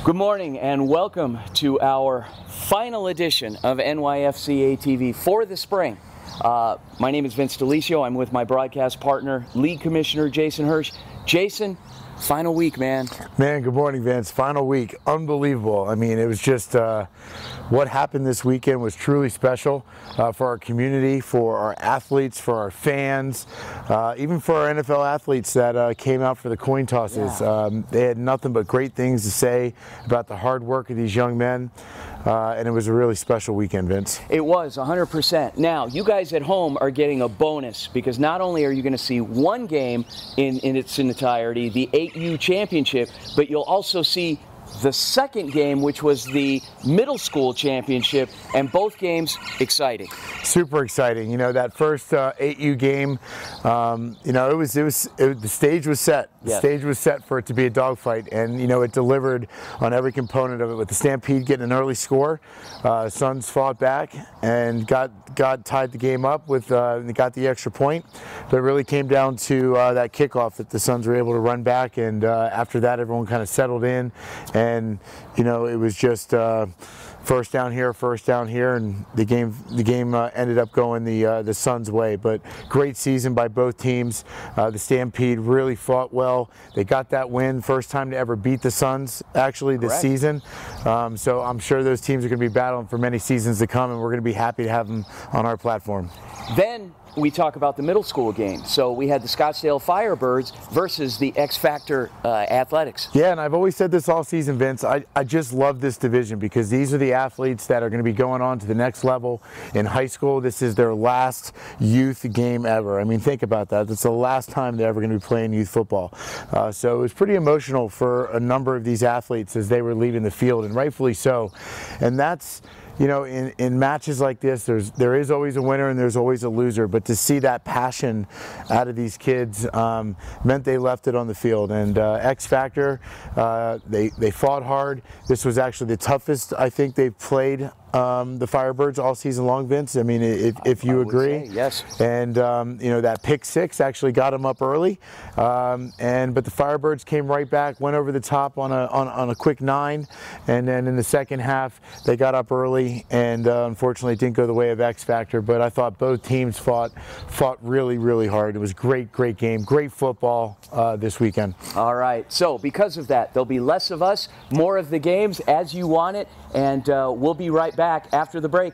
Good morning and welcome to our final edition of Nyfcatv for the spring. My name is Vince DeLisio. I'm with my broadcast partner, League Commissioner Jason Hirsch. Jason, final week, man. Man, good morning, Vince. Final week. Unbelievable. I mean, it was just what happened this weekend was truly special for our community, for our athletes, for our fans, even for our NFL athletes that came out for the coin tosses. Yeah. They had nothing but great things to say about the hard work of these young men. And it was a really special weekend, Vince. It was, 100%. Now, you guys at home are getting a bonus because not only are you going to see one game in its entirety, the 8U championship, but you'll also see the second game, which was the middle school championship, and both games exciting. Super exciting. You know, that first 8U game, you know, the stage was set. The Yes. stage was set for it to be a dogfight, and you know, it delivered on every component of it. With the Stampede getting an early score, Suns fought back and got tied the game up with got the extra point. But it really came down to that kickoff that the Suns were able to run back, and after that, everyone kind of settled in, and you know, it was just first down here, and the game ended up going the Suns' way. But great season by both teams. The Stampede really fought well. They got that win, first time to ever beat the Suns actually this Correct. season. So I'm sure those teams are going to be battling for many seasons to come, and we're going to be happy to have them on our platform. Then we talk about the middle school game. So we had the Scottsdale Firebirds versus the X Factor Athletics. Yeah, and I've always said this all season, Vince. I just love this division because these are the athletes that are going to be going on to the next level in high school. This is their last youth game ever. I mean, think about that. It's the last time they're ever going to be playing youth football. So it was pretty emotional for a number of these athletes as they were leaving the field, and rightfully so. And that's, you know, in matches like this, there is always a winner and there's always a loser. But to see that passion out of these kids meant they left it on the field. And X Factor, they fought hard. This was actually the toughest I think they've played the Firebirds all season long, Vince. I mean, if you agree. Say, yes. And you know, that pick six actually got them up early, but the Firebirds came right back, went over the top on a quick 9, and then in the second half they got up early, and unfortunately it didn't go the way of X Factor. But I thought both teams fought really hard. It was great game, great football this weekend. All right, so because of that, there'll be less of us, more of the games as you want it, and we'll be right back after the break.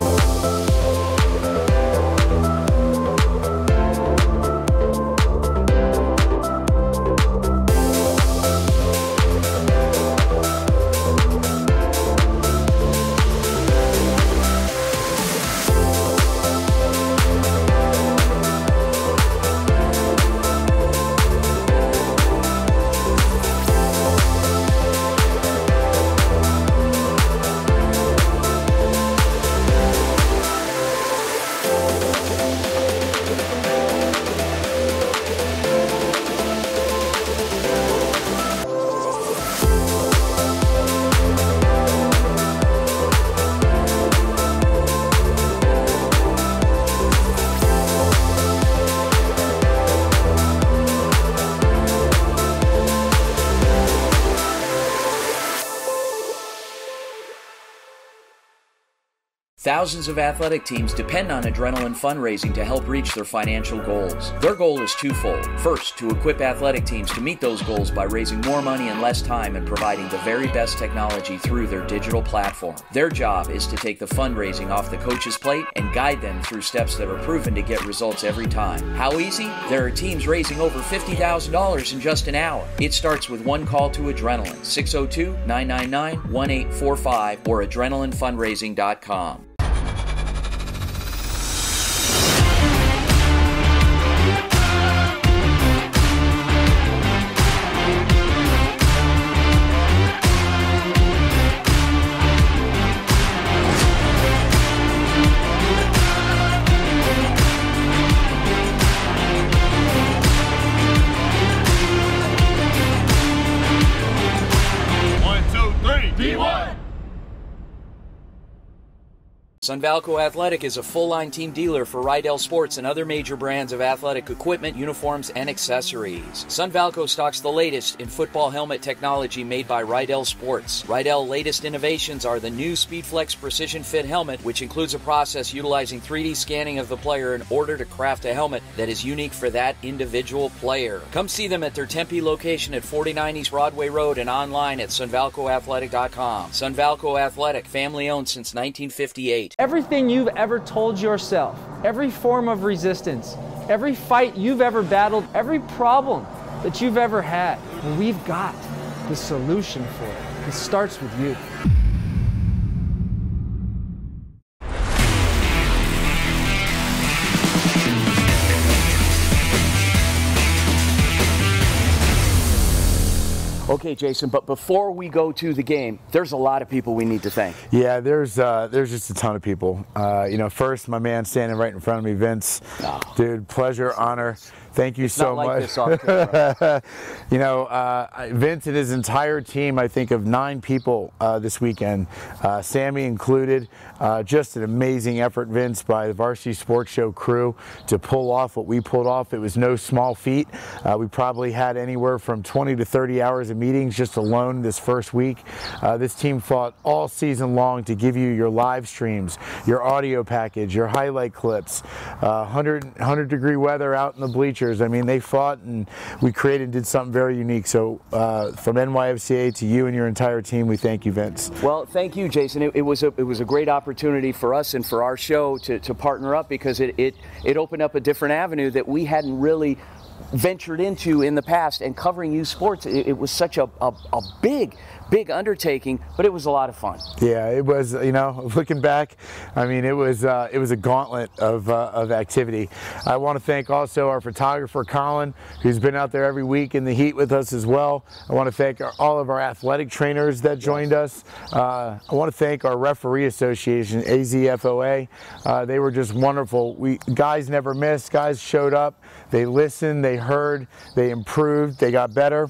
Thousands of athletic teams depend on Adrenaline fundraising to help reach their financial goals. Their goal is twofold. First, to equip athletic teams to meet those goals by raising more money in less time and providing the very best technology through their digital platform. Their job is to take the fundraising off the coach's plate and guide them through steps that are proven to get results every time. How easy? There are teams raising over $50,000 in just an hour. It starts with one call to Adrenaline, 602-999-1845 or adrenalinefundraising.com. Sunvalco Athletic is a full-line team dealer for Rydell Sports and other major brands of athletic equipment, uniforms, and accessories. Sunvalco stocks the latest in football helmet technology made by Rydell Sports. Rydell's latest innovations are the new SpeedFlex Precision Fit helmet, which includes a process utilizing 3D scanning of the player in order to craft a helmet that is unique for that individual player. Come see them at their Tempe location at 49 East Broadway Road and online at sunvalcoathletic.com. Sunvalco Athletic, family-owned since 1958. Everything you've ever told yourself, every form of resistance, every fight you've ever battled, every problem that you've ever had, we've got the solution for it. It starts with you. Okay, Jason, but before we go to the game, there's a lot of people we need to thank. Yeah, there's just a ton of people. First, my man standing right in front of me, Vince. Oh. Dude, pleasure, honor. Thank you so much. This off camera. Vince and his entire team, I think of 9 people this weekend, Sammy included. Just an amazing effort, Vince, by the Varsity Sports Show crew to pull off what we pulled off. It was no small feat. We probably had anywhere from 20 to 30 hours of meetings just alone this first week. This team fought all season long to give you your live streams, your audio package, your highlight clips, 100-degree weather out in the bleachers. I mean, they fought, and we did something very unique. So from NYFCA to you and your entire team, we thank you, Vince. Well, thank you, Jason. It was a great opportunity for us and for our show to partner up, because it opened up a different avenue that we hadn't really ventured into in the past. And covering youth sports, it was such a big undertaking, but it was a lot of fun. Yeah, it was. Looking back, I mean, it was a gauntlet of activity. I want to thank also our photographer Colin, who's been out there every week in the heat with us as well. I want to thank all of our athletic trainers that joined us. I want to thank our referee association, AZFOA. They were just wonderful. Guys never missed. Guys showed up. They listened. They heard. They improved. They got better.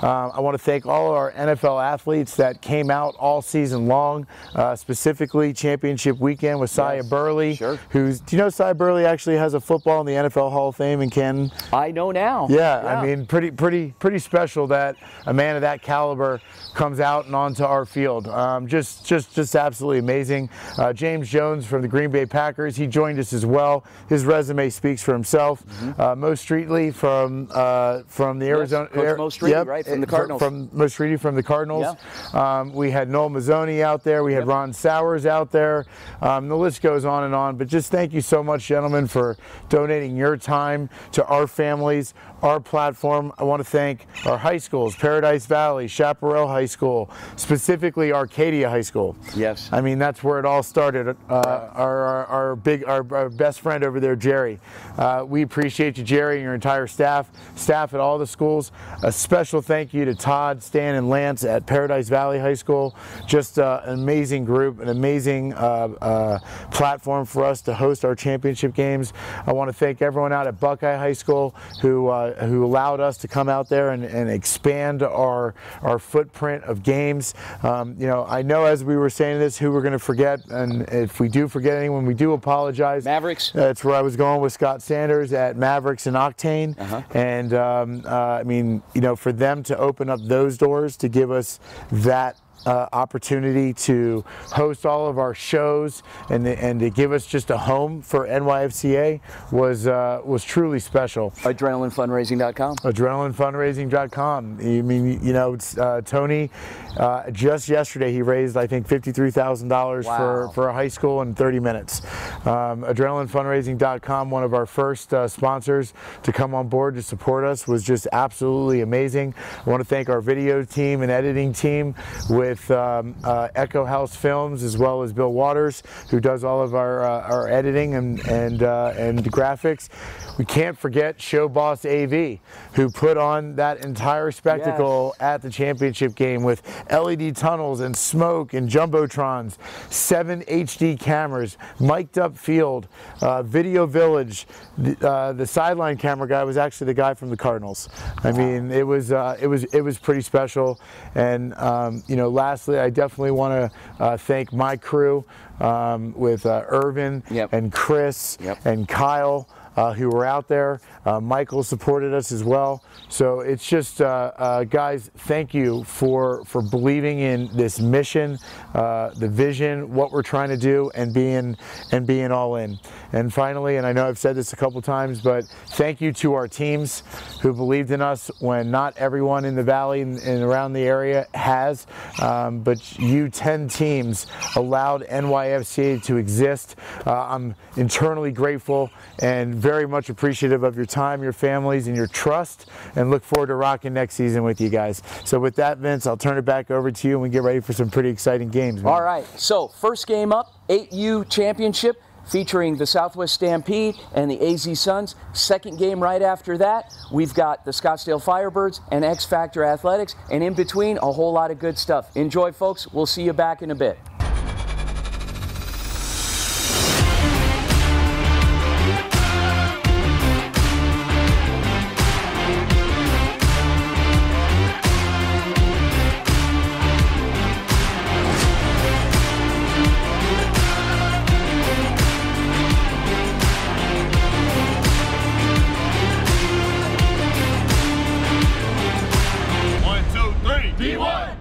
I want to thank all of our NFL athletes that came out all season long, specifically championship weekend with Sia Burley. Sure. Do you know Sia Burley actually has a football in the NFL Hall of Fame in Canton? I know now. Yeah, I mean, pretty special that a man of that caliber comes out and onto our field. Just absolutely amazing. James Jones from the Green Bay Packers, he joined us as well. His resume speaks for himself. Mo Streetley from the Arizona. Coach Mo Streetley, right? From the Cardinals. From Mo Streetley from the Cardinals. Yeah. We had Noel Mazzoni out there. We had Ron Sowers out there. The list goes on and on. But just thank you so much, gentlemen, for donating your time to our families, our platform. I want to thank our high schools, Paradise Valley, Chaparral High School, specifically Arcadia High School. Yes. I mean, that's where it all started. Our best friend over there, Jerry. We appreciate you, Jerry, and your entire staff at all the schools. A special thank you to Todd, Stan, and Lance at Paradise Valley High School. Just an amazing group, an amazing platform for us to host our championship games. I want to thank everyone out at Buckeye High School who allowed us to come out there and expand our footprint of games. I know as we were saying this, who we're going to forget, and if we do forget anyone, we do apologize. Mavericks. That's where I was going with Scott Sanders at Mavericks and Octane. And I mean, for them to open up those doors to give us that opportunity to host all of our shows and to give us just a home for NYFCA was truly special. AdrenalineFundraising.com. AdrenalineFundraising.com. I mean, Tony, just yesterday he raised, I think, $53,000 for a high school in 30 minutes. AdrenalineFundraising.com, one of our first sponsors to come on board to support us, was just absolutely amazing. I want to thank our video team and editing team with Echo House Films, as well as Bill Waters, who does all of our editing and graphics. We can't forget Show Boss AV, who put on that entire spectacle at the championship game with LED tunnels and smoke and jumbotrons, 7 HD cameras, mic'd up field, Video Village. The sideline camera guy was actually the guy from the Cardinals. I mean, it was pretty special. And lastly, I definitely want to thank my crew with Irvin and Chris and Kyle, who were out there. Michael supported us as well. So it's just, guys, thank you for believing in this mission, the vision, what we're trying to do, and being all in. And finally, and I know I've said this a couple times, but thank you to our teams who believed in us when not everyone in the Valley and around the area has, but you 10 teams allowed NYFCA to exist. I'm internally grateful and very much appreciative of your time, your families, and your trust, and look forward to rocking next season with you guys. So with that, Vince, I'll turn it back over to you and we get ready for some pretty exciting games, man. All right, so first game up, 8U Championship, featuring the Southwest Stampede and the AZ Suns. Second game right after that, we've got the Scottsdale Firebirds and X Factor Athletics, and in between, a whole lot of good stuff. Enjoy, folks. We'll see you back in a bit. D1!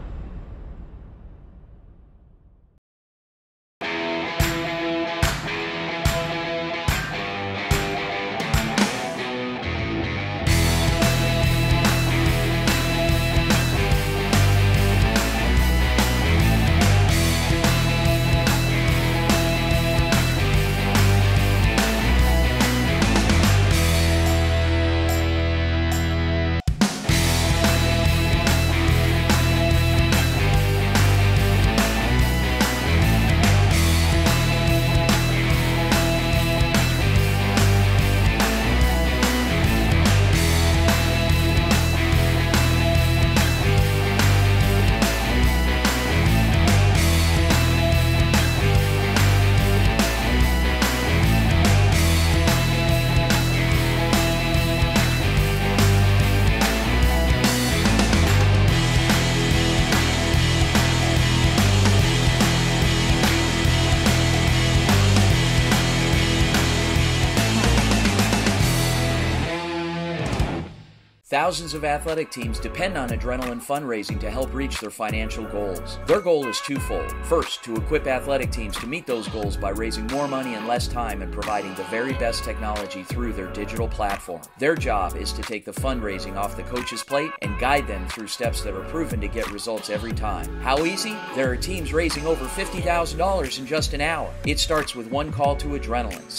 Thousands of athletic teams depend on adrenaline fundraising to help reach their financial goals. Their goal is twofold. First, to equip athletic teams to meet those goals by raising more money in less time and providing the very best technology through their digital platform. Their job is to take the fundraising off the coach's plate and guide them through steps that are proven to get results every time. How easy? There are teams raising over $50,000 in just an hour. It starts with one call to Adrenaline,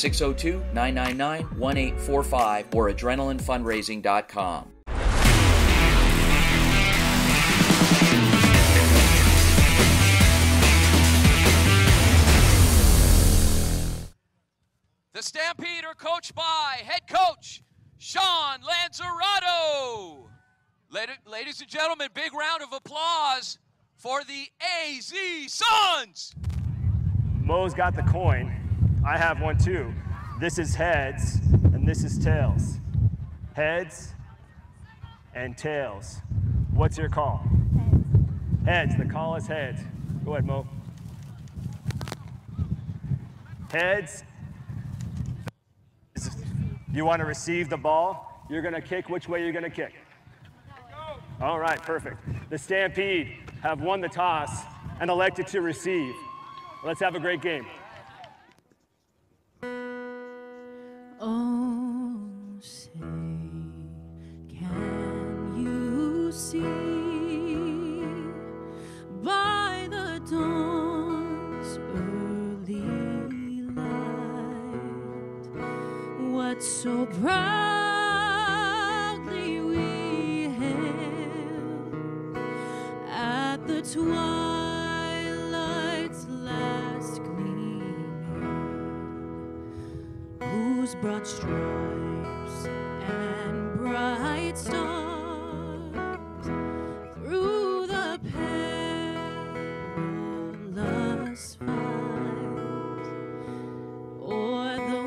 602-999-1845 or adrenalinefundraising.com. The Stampede are coached by head coach Sean Lanzarato. Ladies and gentlemen, big round of applause for the AZ Suns. Mo's got the coin. I have one too. This is heads and this is tails. Heads and tails. What's your call? Heads. The call is heads. Go ahead, Mo. Heads. You want to receive the ball? You're going to kick. Which way you're going to kick? All right, perfect. The Stampede have won the toss and elected to receive. Let's have a great game. Oh, say, can you see by the dawn's early light what so proudly we hailed at the twilight's last gleaming, whose broad stripes and bright stars through the perilous fight o'er the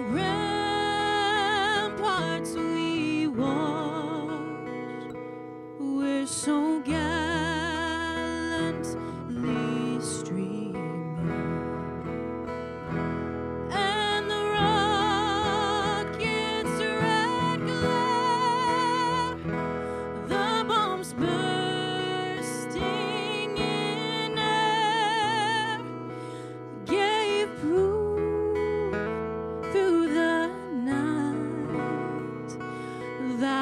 ramparts we watched, we're so gallantly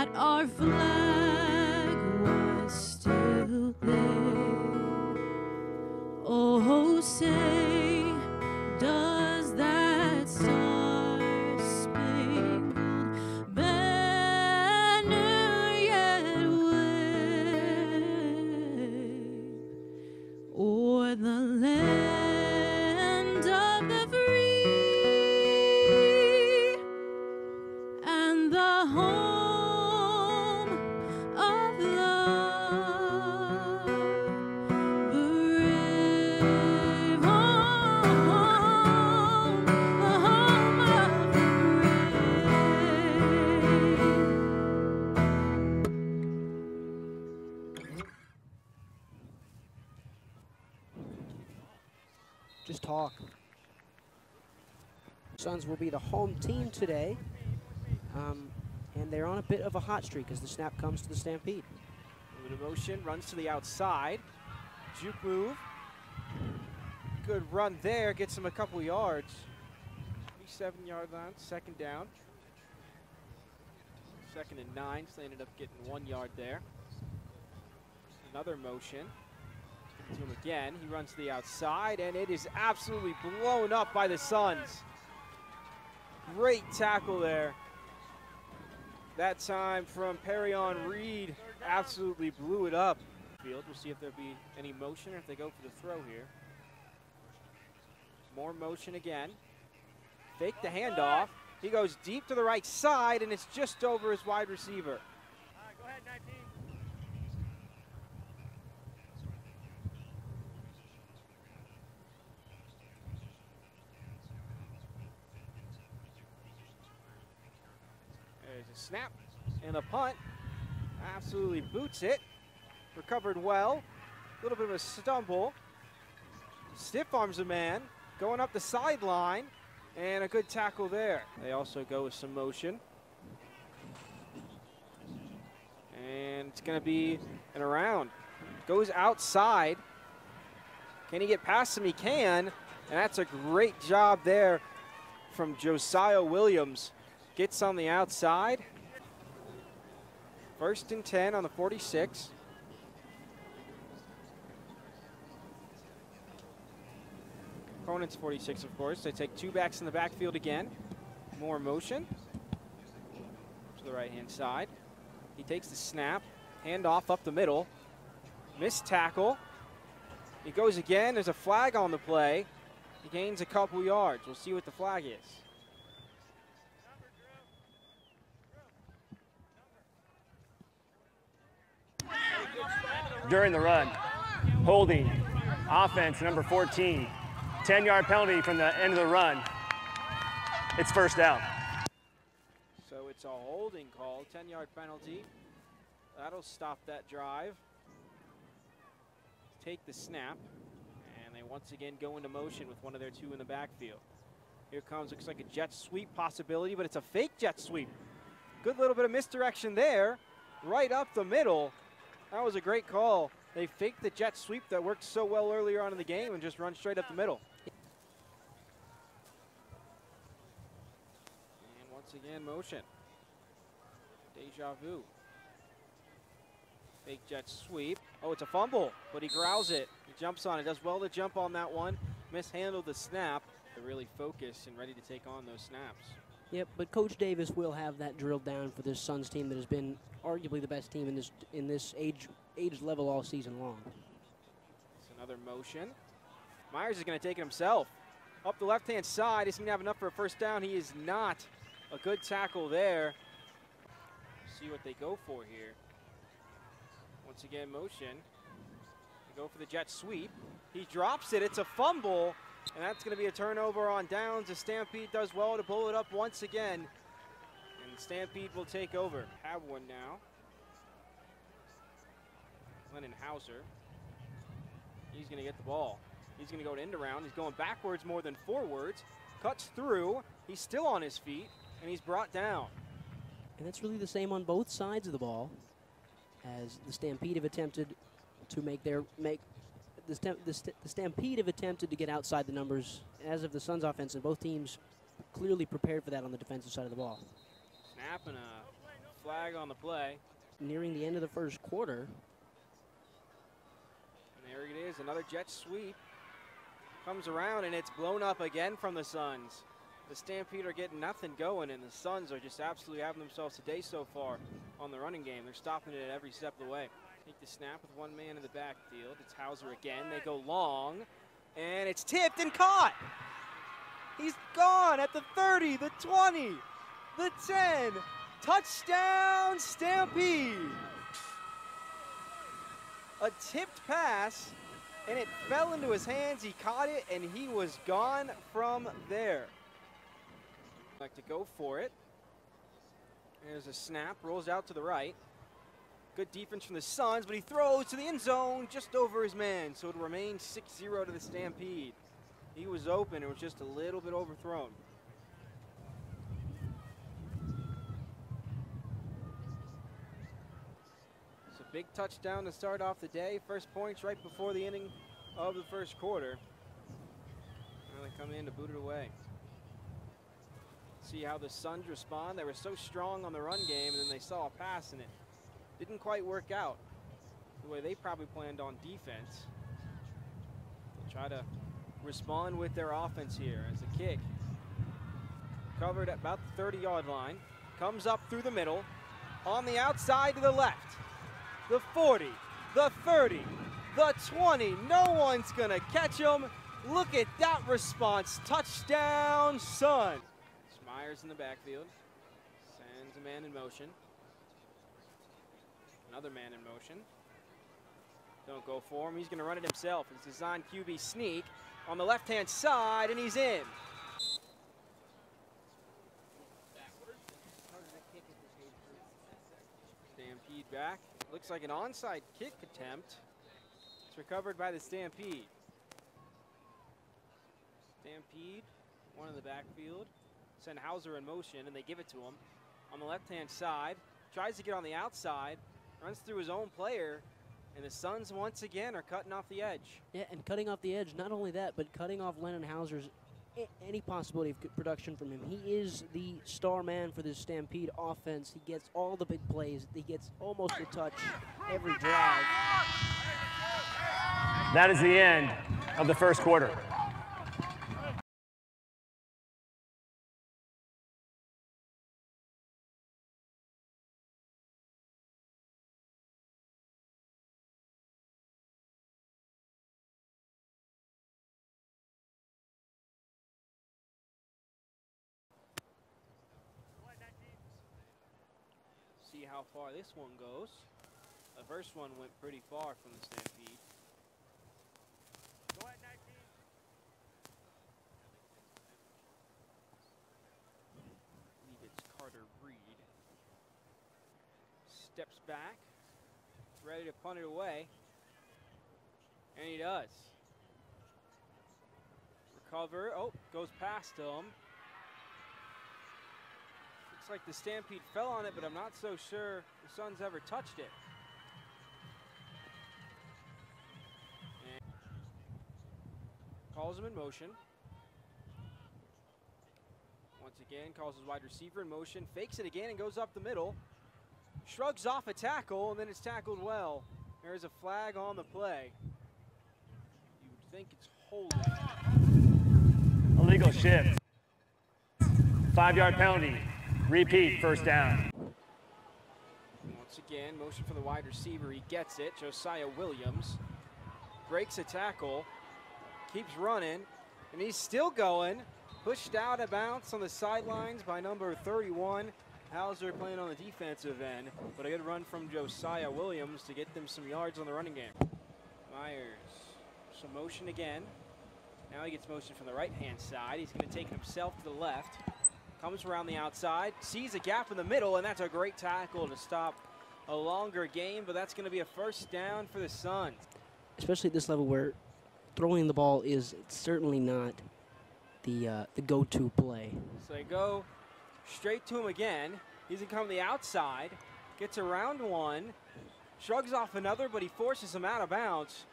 that our flag was still there. Oh, say, does that star-spangled banner yet wave o'er the land of the free and the home of love, brave home, the home of the brave. Just talk. Suns will be the home team today. And they're on a bit of a hot streak as the snap comes to the Stampede. Moving in motion, runs to the outside. Juke move. Good run there, gets him a couple yards. 37-yard line, second down. 2nd and 9, so they ended up getting 1 yard there. Another motion. To him again, he runs to the outside, and it is absolutely blown up by the Suns. Great tackle there. That time from Perrion Reed, absolutely blew it up. We'll see if there'll be any motion or if they go for the throw here. More motion again. Fake the handoff. He goes deep to the right side, and it's just over his wide receiver. All right, go ahead, 19. There's a snap and a punt. Absolutely boots it. Recovered well. A little bit of a stumble. Stiff arms a man. Going up the sideline. And a good tackle there. They also go with some motion. And it's going to be an around. Goes outside. Can he get past him? He can. And that's a great job there from Josiah Williams. Gets on the outside. 1st and 10 on the 46. Opponent's 46, of course. They take 2 backs in the backfield again. More motion to the right-hand side. He takes the snap, handoff up the middle. Missed tackle. He goes again. There's a flag on the play. He gains a couple yards. We'll see what the flag is. During the run, holding, offense, number 14. 10-yard penalty from the end of the run. It's first down. So it's a holding call, 10-yard penalty. That'll stop that drive. Take the snap, and they once again go into motion with one of their 2 in the backfield. Here comes, looks like a jet sweep possibility, but it's a fake jet sweep. Good little bit of misdirection there, right up the middle. That was a great call. They faked the jet sweep that worked so well earlier on in the game and just run straight up the middle. And once again, motion. Deja vu. Fake jet sweep. Oh, it's a fumble, but he growls it. He jumps on it. Does well to jump on that one. Mishandled the snap. They're really focused and ready to take on those snaps. Yep, but Coach Davis will have that drilled down for this Suns team that has been arguably the best team in this age level all season long. It's another motion. Myers is going to take it himself. Up the left-hand side. Is he going to have enough for a first down? He is not. A good tackle there. See what they go for here. Once again, motion. They go for the jet sweep. He drops it. It's a fumble. And that's going to be a turnover on downs. The Stampede does well to pull it up once again. And the Stampede will take over. Have one now. Lennon Hauser. He's going to get the ball. He's going to go to end around. He's going backwards more than forwards. Cuts through. He's still on his feet. And he's brought down. And that's really the same on both sides of the ball, as the Stampede have attempted to the Stampede have attempted to get outside the numbers, as of the Suns offense, and both teams clearly prepared for that on the defensive side of the ball. Snap and a flag on the play. Nearing the end of the first quarter. And there it is, another jet sweep. Comes around and it's blown up again from the Suns. The Stampede are getting nothing going, and the Suns are just absolutely having themselves a day so far on the running game. They're stopping it at every step of the way. Take the snap with one man in the backfield. It's Hauser again. They go long, and it's tipped and caught. He's gone at the 30, the 20, the 10. Touchdown, Stampede. A tipped pass, and it fell into his hands. He caught it, and he was gone from there. Like to go for it. There's a snap, rolls out to the right. Good defense from the Suns, but he throws to the end zone just over his man, so it remains 6-0 to the Stampede. He was open, it was just a little bit overthrown. It's a big touchdown to start off the day. First points right before the ending of the first quarter. Now they come in to boot it away. See how the Suns respond. They were so strong on the run game, and then they saw a pass, and it didn't quite work out the way they probably planned on defense. They'll try to respond with their offense here as the kick covered at about the 30-yard line. Comes up through the middle, on the outside to the left. The 40, the 30, the 20. No one's gonna catch him. Look at that response. Touchdown, Sun. Myers in the backfield. Sends a man in motion. Another man in motion. Don't go for him. He's going to run it himself. It's designed QB sneak on the left-hand side, and he's in. Stampede back. Looks like an onside kick attempt. It's recovered by the Stampede. Stampede, one in the backfield. Send Hauser in motion, and they give it to him. On the left-hand side, tries to get on the outside, runs through his own player, and the Suns once again are cutting off the edge. Yeah, and cutting off the edge, not only that, but cutting off Lennon Hauser's any possibility of good production from him. He is the star man for this Stampede offense. He gets all the big plays. He gets almost a touch every drive. That is the end of the first quarter. See how far this one goes. The first one went pretty far from the Stampede. Go ahead, 19. I believe it's Carter Reed. Steps back, ready to punt it away. And he does. Recover, oh, goes past him. Looks like the Stampede fell on it, but I'm not so sure the Suns ever touched it. And calls him in motion. Once again, calls his wide receiver in motion, fakes it again and goes up the middle. Shrugs off a tackle, and then it's tackled well. There's a flag on the play. You would think it's holding. Illegal shift. 5-yard penalty. Repeat, first down. Once again, motion for the wide receiver. He gets it. Josiah Williams breaks a tackle, keeps running, and he's still going. Pushed out of bounds on the sidelines by number 31. Hauser playing on the defensive end, but a good run from Josiah Williams to get them some yards on the running game. Myers, some motion again. Now he gets motion from the right-hand side. He's going to take it himself to the left. Comes around the outside, sees a gap in the middle, and that's a great tackle to stop a longer game, but that's going to be a first down for the Suns. Especially at this level where throwing the ball is certainly not the go-to play. So they go straight to him again. He's going to come to the outside, gets around one, shrugs off another, but he forces him out of bounds.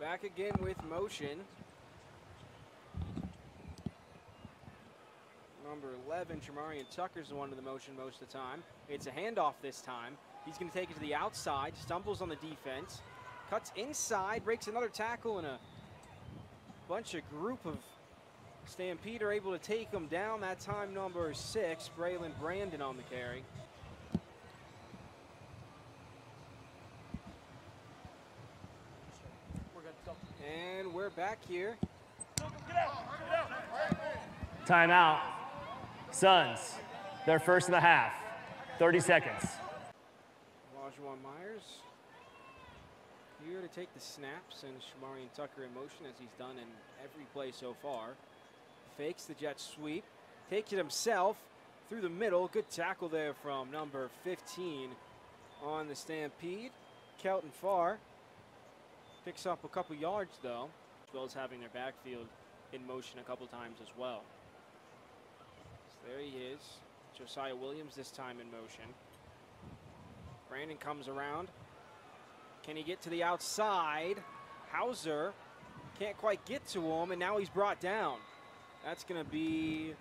Back again with motion. Number 11, Jamarian Tucker's the one in the motion most of the time. It's a handoff this time. He's going to take it to the outside, stumbles on the defense, cuts inside, breaks another tackle, and a bunch of group of Stampede are able to take him down. That time, number 6, Braylon Brandon on the carry. And we're back here. Timeout. Suns, their first of the half. 30 seconds. Olajuwon Myers here to take the snaps, and Shamarian Tucker in motion as he's done in every play so far. Fakes the jet sweep, takes it himself through the middle. Good tackle there from number 15 on the Stampede. Kelton Farr picks up a couple yards though, as well as having their backfield in motion a couple times as well. So there he is, Josiah Williams this time in motion. Brandon comes around. Can he get to the outside? Hauser can't quite get to him, and now he's brought down. That's going to be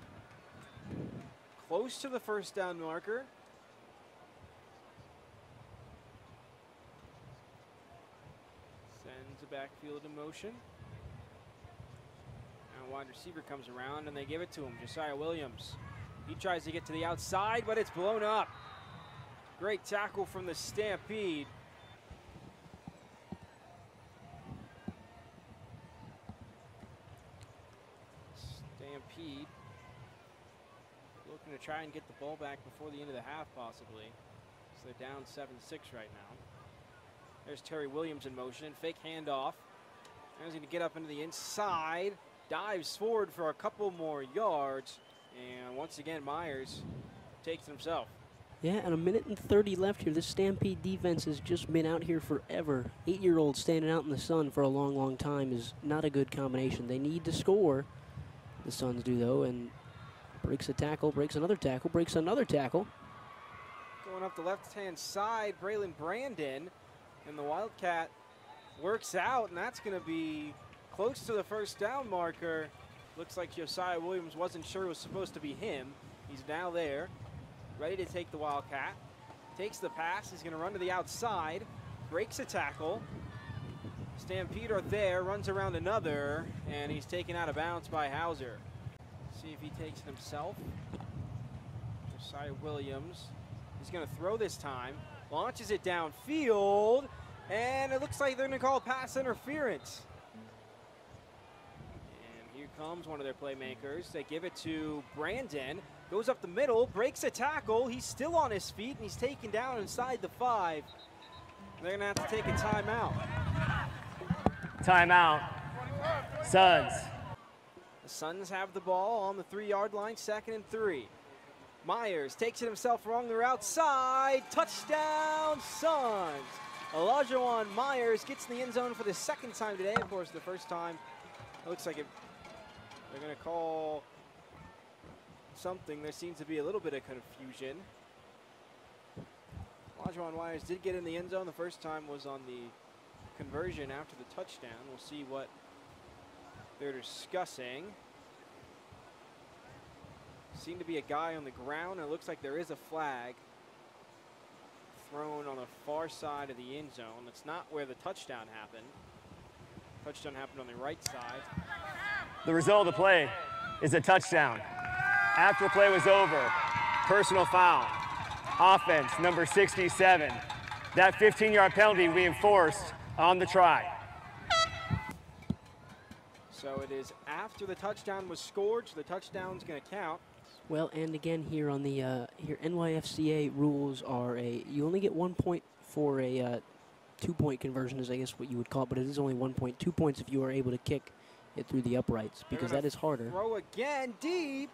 close to the first down marker. Sends the backfield in motion. Now wide receiver comes around, and they give it to him, Josiah Williams. He tries to get to the outside, but it's blown up. Great tackle from the Stampede. Stampede looking to try and get the ball back before the end of the half, possibly. So they're down 7-6 right now. There's Terry Williams in motion. Fake handoff. Now he's going to get up into the inside. Dives forward for a couple more yards. And once again, Myers takes it himself. Yeah, and 1:30 left here. This Stampede defense has just been out here forever. 8-year-olds standing out in the sun for a long, long time is not a good combination. They need to score. The Suns do, though, and breaks a tackle, breaks another tackle, breaks another tackle. Going up the left-hand side, Braylon Brandon, and the Wildcat works out, and that's going to be close to the first down marker. Looks like Josiah Williams wasn't sure it was supposed to be him. He's now there, ready to take the Wildcat. Takes the pass, he's going to run to the outside, breaks a tackle. Stampede are there, runs around another, and he's taken out of bounds by Hauser. See if he takes it himself. Josiah Williams, he's going to throw this time, launches it downfield, and it looks like they're going to call pass interference. And here comes one of their playmakers. They give it to Brandon, goes up the middle, breaks a tackle. He's still on his feet, and he's taken down inside the 5. They're going to have to take a timeout. Timeout. Suns. The Suns have the ball on the 3-yard line, 2nd and 3. Myers takes it himself along the outside. Touchdown, Suns. Olajuwon Myers gets in the end zone for the 2nd time today. Of course, the first time, it looks like they're going to call something. There seems to be a little bit of confusion. Olajuwon Myers did get in the end zone. The first time was on the conversion after the touchdown. We'll see what they're discussing. Seemed to be a guy on the ground. It looks like there is a flag thrown on the far side of the end zone. That's not where the touchdown happened. Touchdown happened on the right side. The result of the play is a touchdown. After the play was over, personal foul. Offense, number 67. That 15-yard penalty we enforced on the try. So it is after the touchdown was scored, so the touchdown's going to count. Well, and again here on the here NYFCA rules are you only get 1 point for a 2-point conversion, is I guess what you would call it, but it is only 1 point, 2 points if you are able to kick it through the uprights, because that is harder. Throw again deep,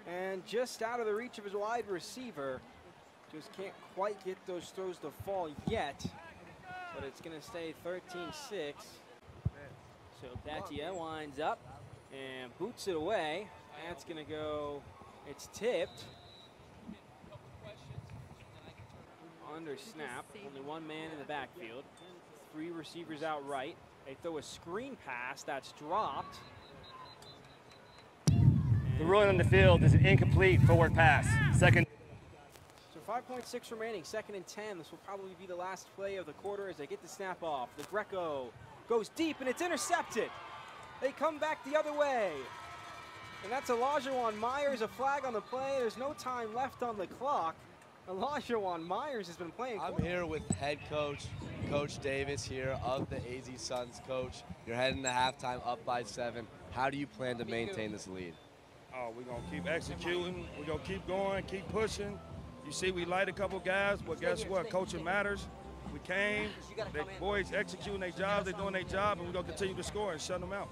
and just out of the reach of his wide receiver. Just can't quite get those throws to fall yet, but it's going to stay 13-6. So Batia winds up and boots it away. That's going to go, it's tipped. Under snap, only one man in the backfield. 3 receivers out right. They throw a screen pass that's dropped. The ruling on the field is an incomplete forward pass. Second. So 5.6 remaining, 2nd and 10. This will probably be the last play of the quarter as they get the snap off. The Greco goes deep and it's intercepted. They come back the other way. And that's Elijah Myers, a flag on the play. There's no time left on the clock. Elijah Myers has been playing. I'm here with head coach, Coach Davis here of the AZ Suns. Coach, you're heading to halftime up by 7. How do you plan to maintain this lead? Oh, we're going to keep executing. We're going to keep going, keep pushing. You see, we light a couple guys, but guess what? Coaching matters. We came, the boys executing their job, they're doing their job, and we're going to continue to score and shut them out.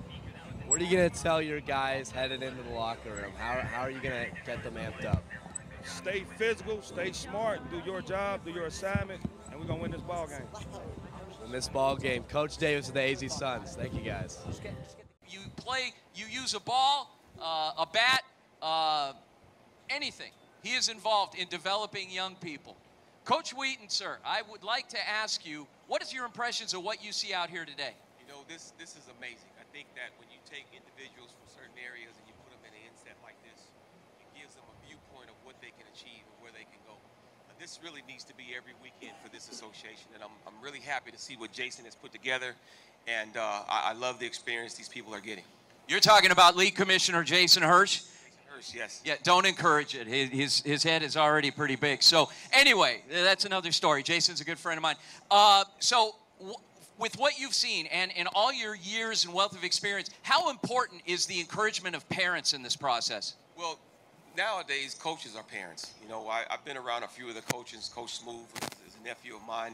What are you going to tell your guys headed into the locker room? How are you going to get them amped up? Stay physical, stay smart, do your job, do your assignment, and we're going to win this ball game. In this ball game, Coach Davis of the AZ Suns. Thank you, guys. You play, you use a ball, a bat, anything. He is involved in developing young people. Coach Wheaton, sir, I would like to ask you, what is your impressions of what you see out here today? You know, this is amazing. I think that when you take individuals from certain areas and you put them in an inset like this, it gives them a viewpoint of what they can achieve and where they can go. This really needs to be every weekend for this association, and I'm really happy to see what Jason has put together, and I love the experience these people are getting. You're talking about League Commissioner Jason Hirsch? Yes. Yeah, don't encourage it. His head is already pretty big. So anyway, that's another story. Jason's a good friend of mine. With what you've seen and in all your years and wealth of experience, how important is the encouragement of parents in this process? Well, nowadays, coaches are parents. You know, I've been around a few of the coaches. Coach Smooth is a nephew of mine,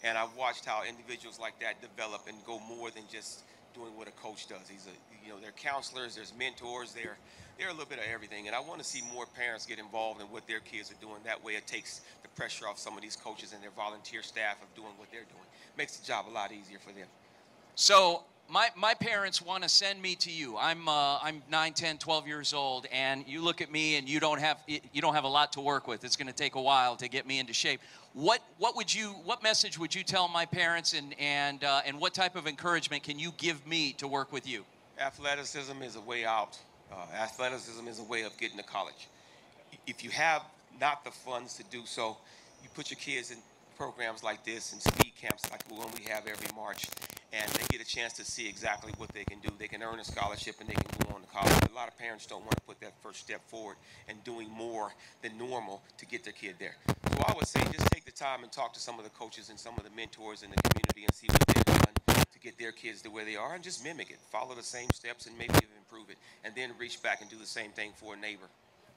and I've watched how individuals like that develop and go more than just doing what a coach does. They're counselors, there's mentors, they're a little bit of everything, and I want to see more parents get involved in what their kids are doing. That way it takes the pressure off some of these coaches and their volunteer staff of doing what they're doing. Makes the job a lot easier for them. So my parents want to send me to you. I'm 9, 10, 12 years old, and you look at me and you don't have a lot to work with. It's going to take a while to get me into shape. What message would you tell my parents, and what type of encouragement can you give me to work with you? Athleticism is a way out. Athleticism is a way of getting to college. If you have not the funds to do so, you put your kids in programs like this and speed camps like the one we have every March, and they get a chance to see exactly what they can do. They can earn a scholarship and they can go on to college. A lot of parents don't want to put that first step forward and doing more than normal to get their kid there. So I would say just take the time and talk to some of the coaches and some of the mentors in the community and see what they've done to get their kids to where they are, and just mimic it. Follow the same steps and maybe even improve it, and then reach back and do the same thing for a neighbor.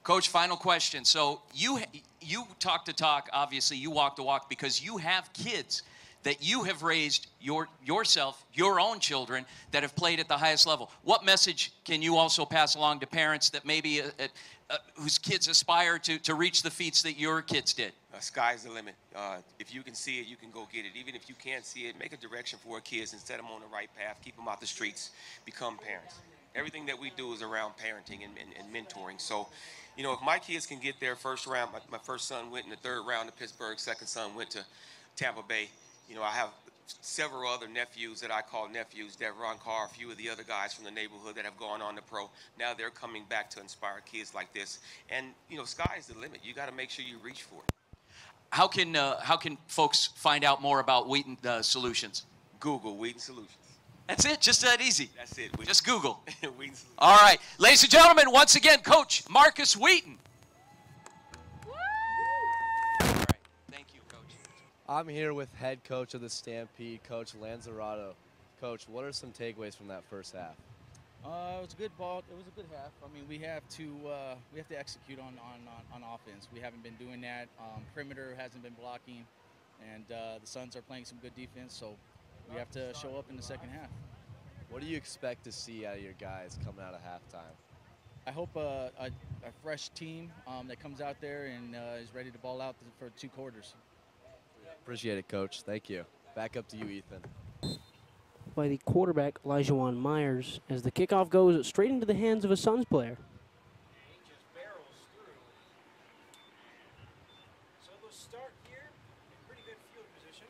Coach, final question. So you talk the talk, obviously you walk the walk, because you have kids that you have raised yourself, your own children that have played at the highest level. What message can you also pass along to parents that maybe whose kids aspire to reach the feats that your kids did? Sky's the limit. If you can see it, you can go get it. Even if you can't see it, make a direction for our kids and set them on the right path. Keep them out the streets. Become parents. Everything that we do is around parenting and mentoring. So, you know, if my kids can get there first round, my first son went in the 3rd round to Pittsburgh, second son went to Tampa Bay. You know, I have several other nephews that I call nephews, Devron Carr, a few of the other guys from the neighborhood that have gone on to pro. Now they're coming back to inspire kids like this. And, you know, sky's the limit. You got to make sure you reach for it. How can folks find out more about Wheaton Solutions? Google Wheaton Solutions. That's it, just that easy. That's it. Just Google. Wheaton Solutions. All right, ladies and gentlemen, once again, Coach Marcus Wheaton. All right, thank you, Coach. I'm here with head coach of the Stampede, Coach Lanzarato. Coach, what are some takeaways from that first half? It was a good ball. It was a good half. I mean, we have to execute on offense. We haven't been doing that. Perimeter hasn't been blocking, and the Suns are playing some good defense. So we have to show up in the second half. What do you expect to see out of your guys coming out of halftime? I hope a fresh team that comes out there and is ready to ball out for 2 quarters. Appreciate it, Coach. Thank you. Back up to you, Ethan. By the quarterback, Elijah Myers, as the kickoff goes straight into the hands of a Suns player. He just barrels through. So they'll start here in pretty good field position.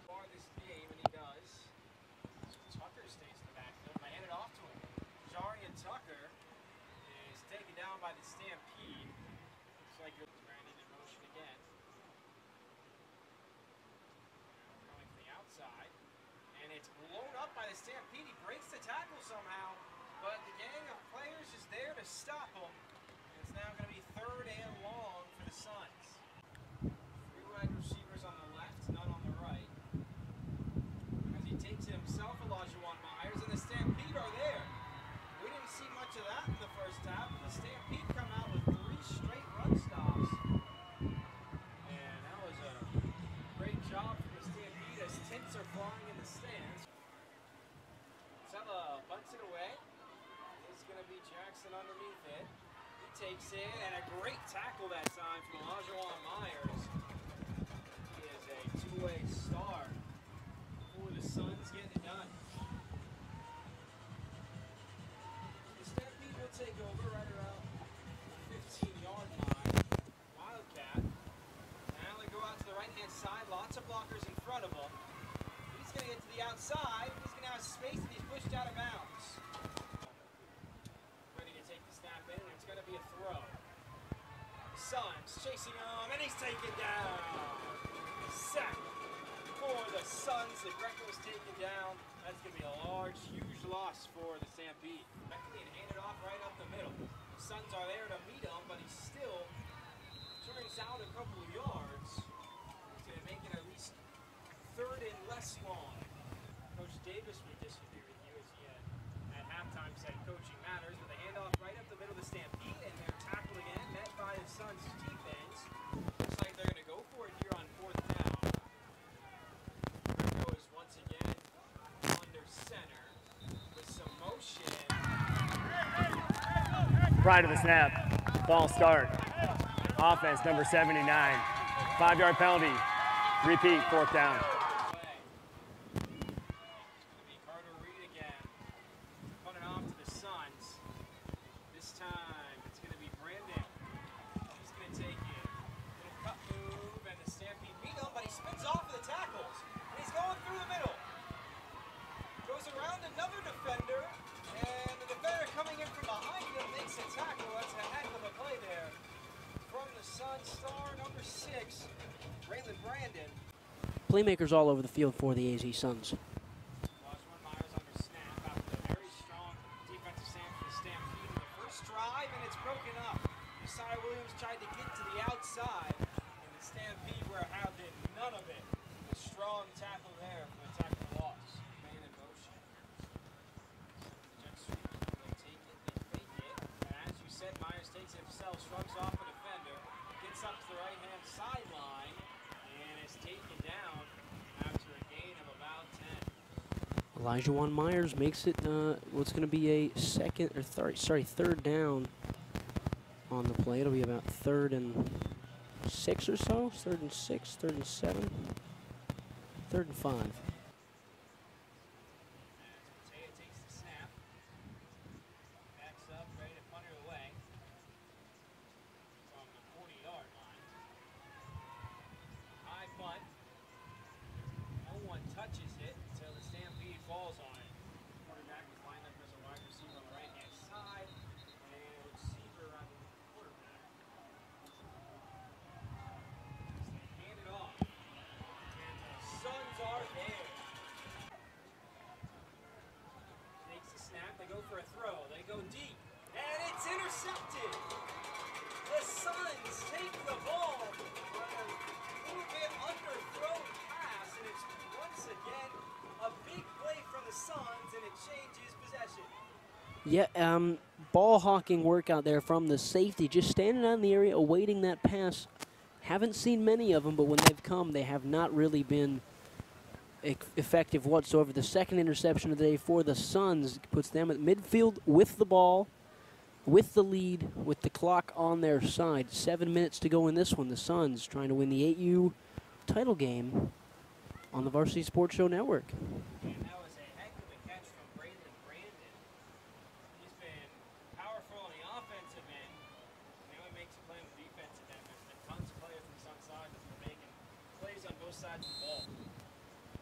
For this game, and he does. Tucker stays in the backfield. by the Stampede. Looks like you're Brandon in motion again. Going to the outside. And it's blown up by the Stampede. He breaks the tackle somehow. But the gang of players is there to stop him. And it's now going to be 3rd and long for the Suns. 3 wide receivers on the left, none on the right. As he takes it himself, Olajuwon Myers, and the Stampede are there. We didn't see much of that in the first half. The Stampede come out with 3 straight run stops. And that was a great job from the Stampede as tints are flying in the stands. Sella bunts it away. It's going to be Jackson underneath it. He takes it, and a great tackle that time from Olajuwon Myers. He is a two-way star for the Suns getting it done. The Stampede will take over right around the 15-yard line. Wildcat. Now they go out to the right-hand side. Lots of blockers in front of him. He's going to get to the outside. He's going to have space, and he's pushed out of bounds. Ready to take the snap in, and it's going to be a throw. Suns chasing him, and he's taken down. Sack for the Suns. The Greco was taken down. That's going to be a large, huge loss for the Stampede. McLean handed off right up the middle. The Suns are there to meet him, but he still turns out a couple of yards. He's going to make it at least 3rd and less long. Coach Davis would disagree with you as he at halftime said coaching matters, but the handoff right up the middle of the Stampede, and they're tackled again, met by the Suns defense. Looks like they're going to go for it here on 4th down. Greco is once again under center with some motion. Prior to the snap, ball start. Offense number 79. 5-yard penalty. Repeat, 4th down. Playmakers all over the field for the AZ Suns. Olajuwon Myers under snap after a very strong defensive stand for the Stampede in the first drive, and it's broken up. Josiah Williams tried to get to the outside, and the Stampede were out did none of it. A strong tackle there for a tackle loss. Man in motion. Jet sweep, they take it, they fake it. And as you said, Myers takes it himself, shrugs off a defender, gets up to the right-hand sideline, and is taken down after a gain of about 10. Olajuwon Myers makes it what's going to be a 3rd down on the play. It'll be about 3rd and 6 or so. 3rd and 6, 3rd and 7, 3rd and 5. Mateo takes the snap. Backs up, ready to punt it away from the 40-yard line. High punt. No one touches it until the Stampede falls on it. Quarterback is lined up as a wide receiver on the right-hand side, and receiver on the quarterback. They hand it off, and the Suns are there. Takes the snap, they go for a throw, they go deep, and it's intercepted. The Suns take the ball for a little bit underthrown pass, and it's once again a big play from the Suns, and it changes possession. Yeah, ball hawking work out there from the safety, just standing out in the area awaiting that pass. Haven't seen many of them, but when they've come, they have not really been effective whatsoever. The 2nd interception of the day for the Suns puts them at midfield with the ball, with the lead, with the clock on their side. 7 minutes to go in this one. The Suns trying to win the 8U title game on the Varsity Sports Show Network. And that was a heck of a catch from Brandon. He's been powerful on the offensive end. Now he makes a play on the defensive end. There's been tons of players from the Sun side that are making plays on both sides of the ball.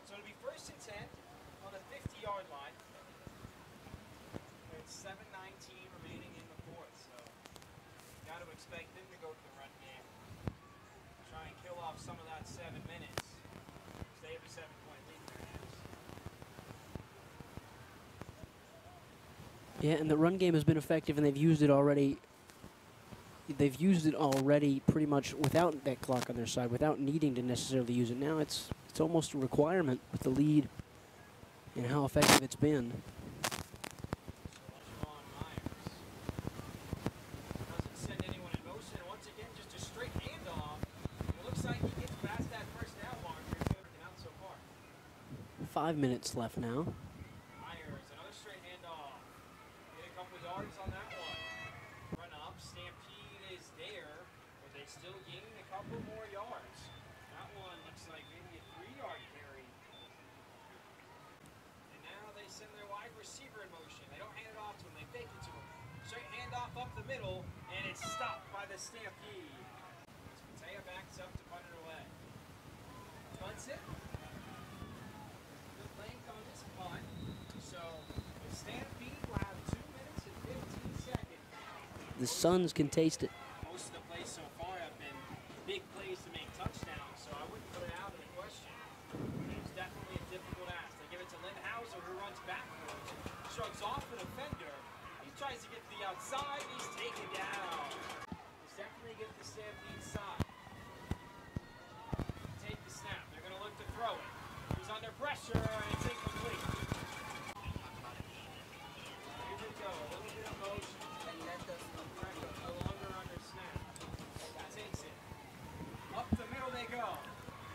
So it'll be 1st and 10 on the 50-yard line. With 7:19 remaining in the 4th. So 7 minutes. They have a 7-point lead in their hands. Yeah, and the run game has been effective, and they've used it already. They've used it already pretty much without that clock on their side, without needing to necessarily use it. Now it's almost a requirement with the lead and how effective it's been. Doesn't send anyone in motion. Once again, just a straight handoff. It looks like he gets past that first down marker. He's going out so far. 5 minutes left now. Myers, another straight handoff. Get a couple yards on that one. Run up. Stampede is there, but they still gain a couple more yards. That one looks like maybe a 3-yard carry. And now they send their wide receiver in motion. They don't hand it off to him. They fake it to him. Straight handoff up the middle, and it's stopped by the Stampede. Mateo backs up to punt it away. Punts it. Good length on this punt. So the Stampede will have 2 minutes and 15 seconds. The Suns can taste it. Most of the plays so far have been big plays to make touchdowns, so I wouldn't put it out of the question. It's definitely a difficult ask. They give it to Lindhauser, who runs backwards, shrugs off the defender. He tries to get to the outside. He's taken down. He's definitely getting the Stampede side. Take the snap. They're going to look to throw it. He's under pressure, and it's incomplete. Here we go. A little bit of motion. No longer under snap. Takes it. Up the middle they go.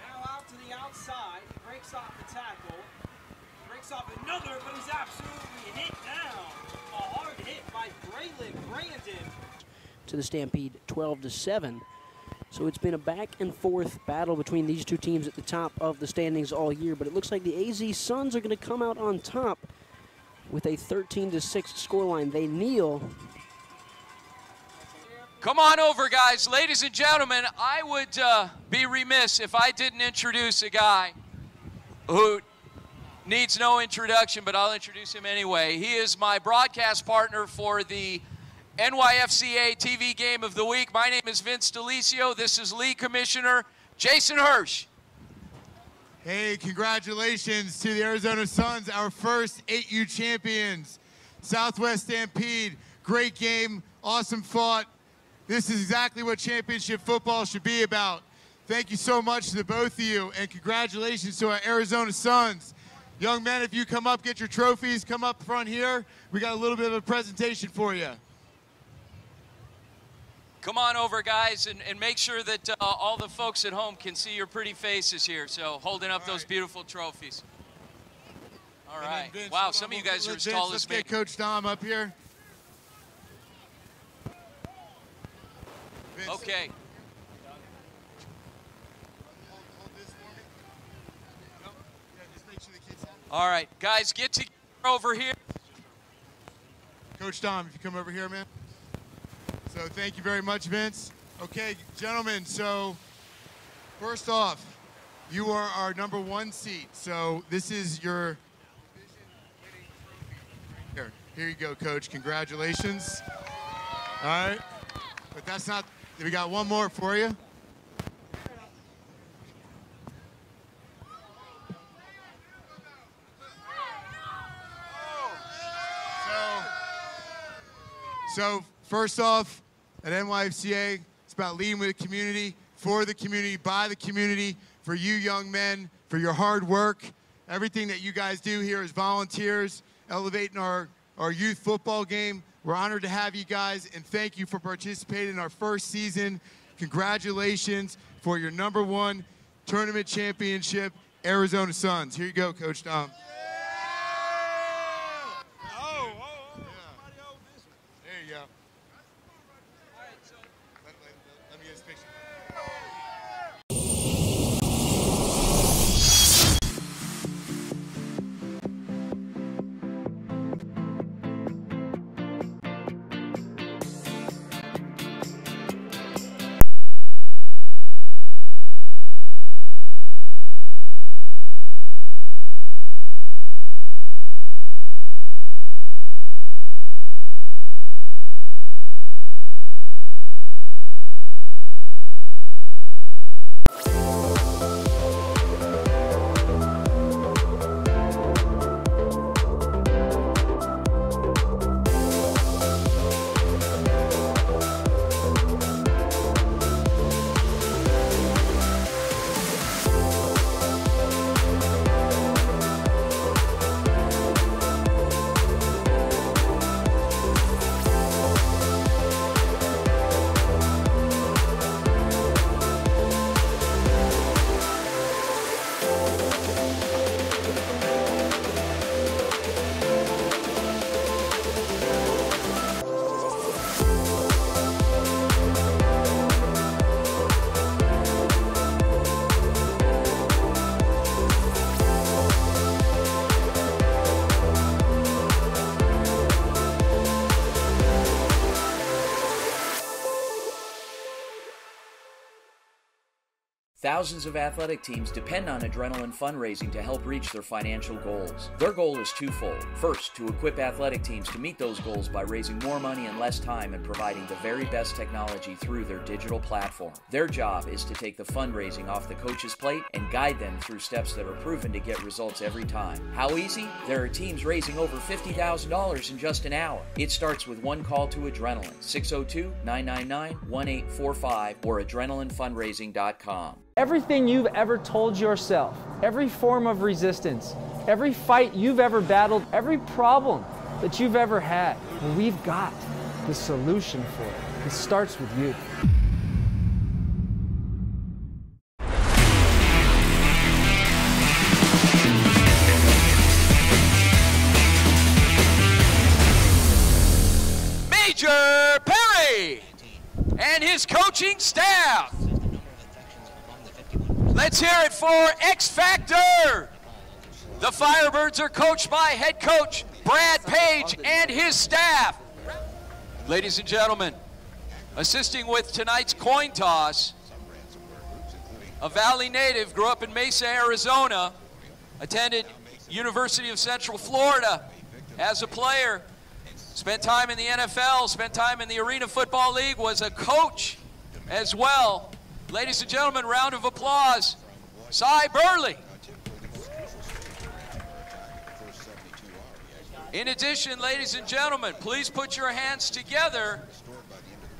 Now out to the outside. He breaks off the tackle. Breaks off another, but he's absolutely hit down. A hard hit by Braylon Brandon. To the Stampede, 12-7. So it's been a back and forth battle between these two teams at the top of the standings all year, but it looks like the AZ Suns are going to come out on top with a 13-6 scoreline. They kneel. Come on over, guys. Ladies and gentlemen, I would be remiss if I didn't introduce a guy who needs no introduction, but I'll introduce him anyway. He is my broadcast partner for the NYFCA TV Game of the Week. My name is Vince Delicio. This is League Commissioner Jason Hirsch. Hey, congratulations to the Arizona Suns, our first 8U champions. Southwest Stampede, great game, awesome fought. This is exactly what championship football should be about. Thank you so much to both of you, and congratulations to our Arizona Suns. Young men, if you come up, get your trophies, come up front here. We got a little bit of a presentation for you. Come on over, guys, and make sure that all the folks at home can see your pretty faces here. So holding up those beautiful trophies. All right. Vince, wow, some of you guys are as tall as me. Let's get Coach Dom up here. Vince. Okay. Hold this for me. No? Yeah, just make sure the kids have it. All right, guys, get together over here. Coach Dom, if you come over here, man. So thank you very much, Vince. Okay, gentlemen, so first off, you are our #1 seed. So this is your division-winning trophy. Here you go, Coach. Congratulations. All right. But that's not, we got one more for you. So first off, at NYFCA, it's about leading with the community, for the community, by the community, for you young men, for your hard work. Everything that you guys do here as volunteers, elevating our youth football game. We're honored to have you guys, and thank you for participating in our first season. Congratulations for your #1 tournament championship, Arizona Suns. Here you go, Coach Dom. There you go. Let me get this picture. Thousands of athletic teams depend on Adrenaline fundraising to help reach their financial goals. Their goal is twofold. First, to equip athletic teams to meet those goals by raising more money in less time and providing the very best technology through their digital platform. Their job is to take the fundraising off the coach's plate and guide them through steps that are proven to get results every time. How easy? There are teams raising over $50,000 in just an hour. It starts with one call to Adrenaline, 602-999-1845 or adrenalinefundraising.com. Everything you've ever told yourself, every form of resistance, every fight you've ever battled, every problem that you've ever had, well, we've got the solution for it. It starts with you. Major Perry and his coaching staff. Let's hear it for X Factor. The Firebirds are coached by head coach Brad Page and his staff. Ladies and gentlemen, assisting with tonight's coin toss, a Valley native, grew up in Mesa, Arizona, attended University of Central Florida as a player, spent time in the NFL, spent time in the Arena Football League, was a coach as well. Ladies and gentlemen, round of applause, Cy Burley. In addition, ladies and gentlemen, please put your hands together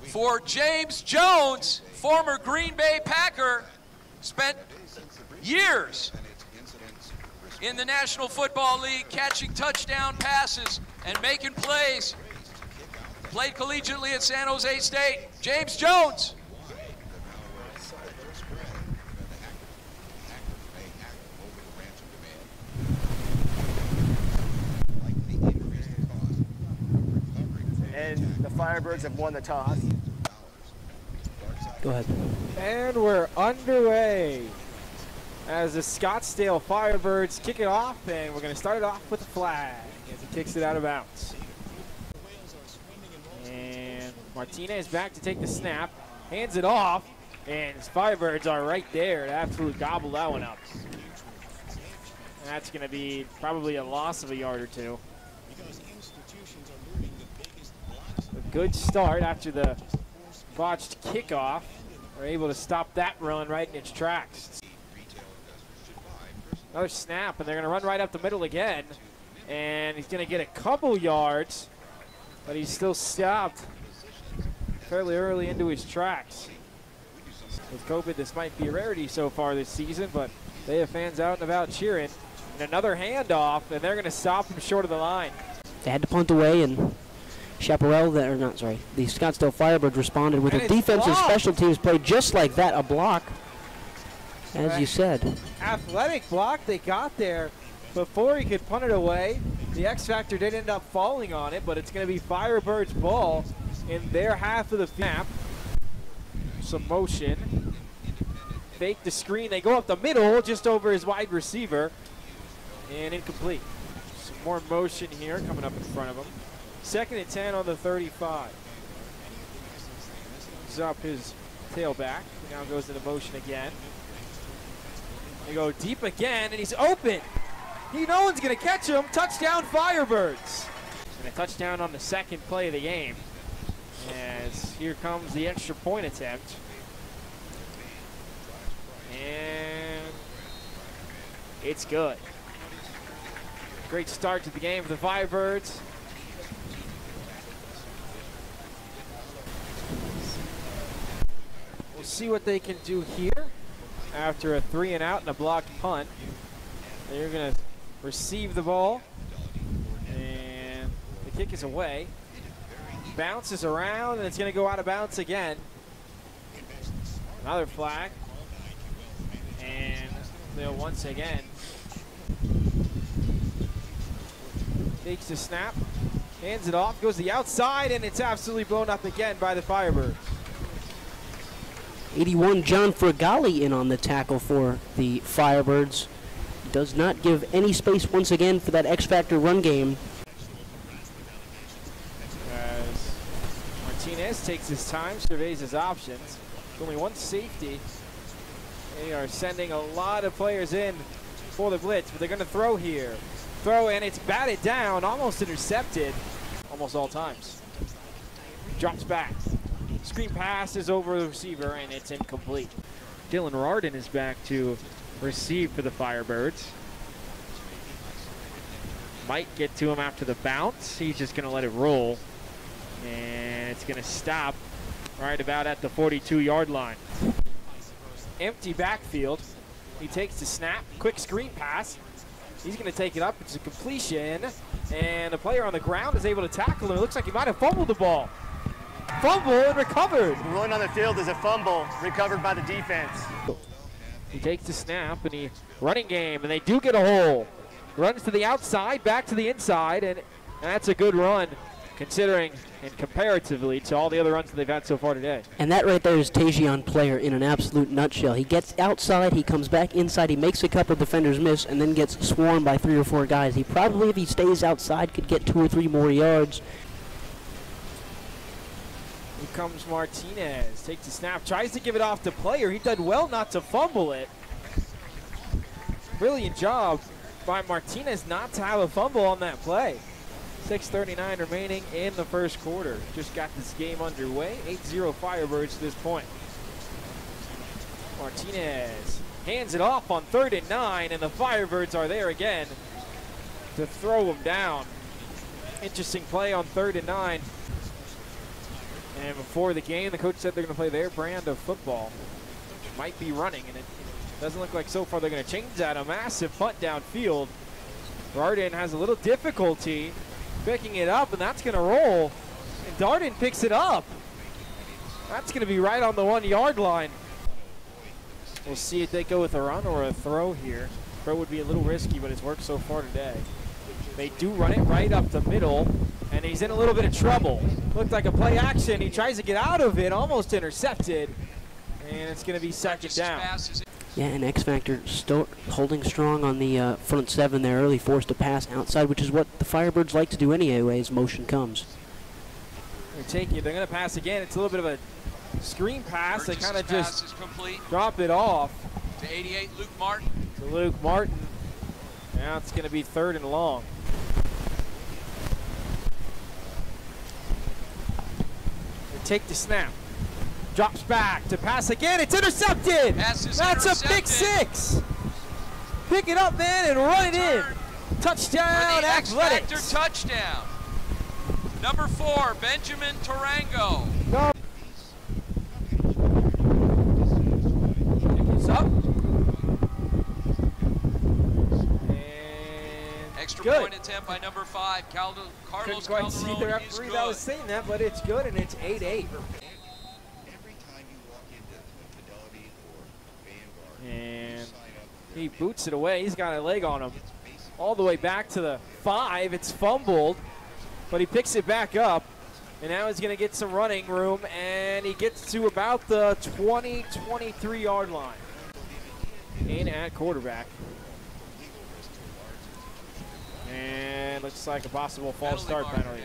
for James Jones, former Green Bay Packer, spent years in the National Football League catching touchdown passes and making plays. Played collegiately at San Jose State. James Jones. And the Firebirds have won the toss. Go ahead. And we're underway as the Scottsdale Firebirds kick it off, and we're going to start it off with a flag as he kicks it out of bounds. And Martinez back to take the snap, hands it off, and his Firebirds are right there to absolutely gobble that one up. And that's going to be probably a loss of a yard or two. A good start after the botched kickoff. We're able to stop that run right in its tracks. Another snap, and they're going to run right up the middle again. And he's going to get a couple yards, but he's still stopped fairly early into his tracks. With COVID, this might be a rarity so far this season, but they have fans out and about cheering. And another handoff, and they're going to stop him short of the line. They had to punt away, and Chaparral, the Scottsdale Firebirds responded with a defensive special teams play just like that, a block, as you said. Athletic block, they got there before he could punt it away. The X Factor did end up falling on it, but it's going to be Firebirds ball in their half of the snap. Some motion. Fake the screen, they go up the middle just over his wide receiver, and incomplete. Some more motion here coming up in front of him. 2nd and 10 on the 35. He's up his tailback. He now goes into motion again. They go deep again, and he's open. No one's going to catch him. Touchdown, Firebirds. And a touchdown on the second play of the game. As here comes the extra point attempt. And it's good. Great start to the game for the Firebirds. We'll see what they can do here after a 3-and-out and a blocked punt. They're going to receive the ball, and the kick is away. Bounces around, and it's going to go out of bounds again. Another flag, and they'll once again takes the snap, hands it off, goes to the outside, and it's absolutely blown up again by the Firebirds. 81 John Fragali in on the tackle for the Firebirds. Does not give any space once again for that X-Factor run game. As Martinez takes his time, surveys his options. Only one safety They are sending a lot of players in for the blitz, but they're going to throw here. Throw, and it's batted down, almost intercepted, almost all times. Drops back. Screen pass is over the receiver, and it's incomplete. Dylan Rardin is back to receive for the Firebirds. Might get to him after the bounce. He's just going to let it roll. And it's going to stop right about at the 42-yard line. Empty backfield. He takes the snap. Quick screen pass. He's going to take it up. It's a completion. And the player on the ground is able to tackle him. It looks like he might have fumbled the ball. Fumble and recovered. Rolling on the field is a fumble recovered by the defense. He takes the snap and he running game, and they do get a hole. Runs to the outside, back to the inside, and that's a good run considering and comparatively to all the other runs that they've had so far today. And that right there is Tajion Player in an absolute nutshell. He gets outside, he comes back inside, he makes a couple of defenders miss, and then gets swarmed by 3 or 4 guys. He probably, if he stays outside, could get 2 or 3 more yards. Here comes Martinez, takes the snap, tries to give it off to Player. He did well not to fumble it. Brilliant job by Martinez not to have a fumble on that play. 6:39 remaining in the first quarter. Just got this game underway. 8-0 Firebirds to this point. Martinez hands it off on 3rd and 9, and the Firebirds are there again to throw him down. Interesting play on 3rd and 9. And before the game, the coach said they're going to play their brand of football. Might be running, and it doesn't look like so far they're going to change that. A massive punt downfield. Rardin has a little difficulty picking it up, and that's going to roll. And Darden picks it up. That's going to be right on the 1-yard line. We'll see if they go with a run or a throw here. Throw would be a little risky, but it's worked so far today. They do run it right up the middle, and he's in a little bit of trouble. Looked like a play action. He tries to get out of it, almost intercepted, and it's going to be 2nd down. Yeah, and X Factor still holding strong on the front 7 there early, forced to pass outside, which is what the Firebirds like to do anyway as motion comes. They're going to pass again. It's a little bit of a screen pass. They kind of just drop it off. To 88, Luke Martin. To Luke Martin. Now it's going to be 3rd and long. They take the snap. Drops back to pass again. It's intercepted. That's a pick 6. Pick it up, man, and run it in. Touchdown, Athletics. X-Factor touchdown. Number 4, Benjamin Tarango. No. It's up. And extra good. point attempt by number 5, Carlos Couldn't quite see the referee that was saying that, but it's good, and it's 8-8. And he boots it away. He's got a leg on him. All the way back to the 5. It's fumbled, but he picks it back up. And now he's going to get some running room, and he gets to about the 20, 23-yard line. In at quarterback. And looks like a possible false start penalty.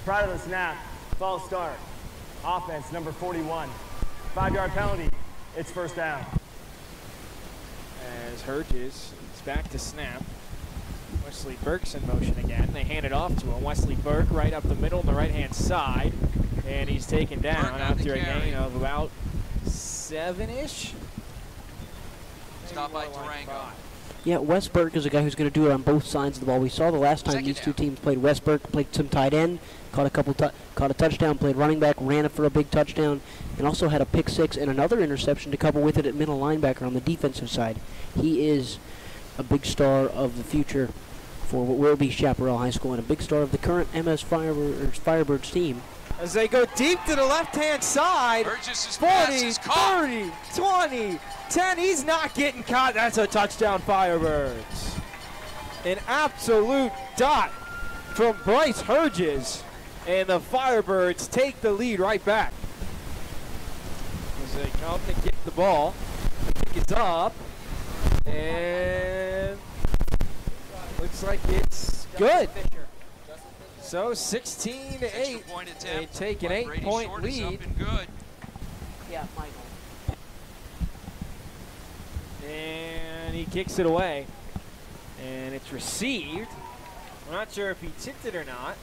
Prior to the snap, false start. Offense, number 41. 5-yard penalty. It's 1st down. As Herges is back to snap. Wesley Burke's in motion again. They hand it off to him. Wesley Burke right up the middle on the right-hand side. And he's taken down after a gain of about 7-ish. Stop by Tarango. Yeah, Wes Burke is a guy who's going to do it on both sides of the ball. We saw the last time these two teams played. Wes Burke played some tight end, caught a touchdown, played running back, ran it for a big touchdown, and also had a pick 6 and another interception to couple with it at middle linebacker on the defensive side. He is a big star of the future for what will be Chaparral High School and a big star of the current MS Firebirds team. As they go deep to the left-hand side, 40, 30, 20, 10, he's not getting caught. That's a touchdown, Firebirds. An absolute dot from Bryce Herges, and the Firebirds take the lead right back. As they come to get the ball, the kick is up, and looks like it's good. So 16-8. They take an 8-point lead. Good. Yeah, Michael. And he kicks it away. And it's received. I'm not sure if he tipped it or not.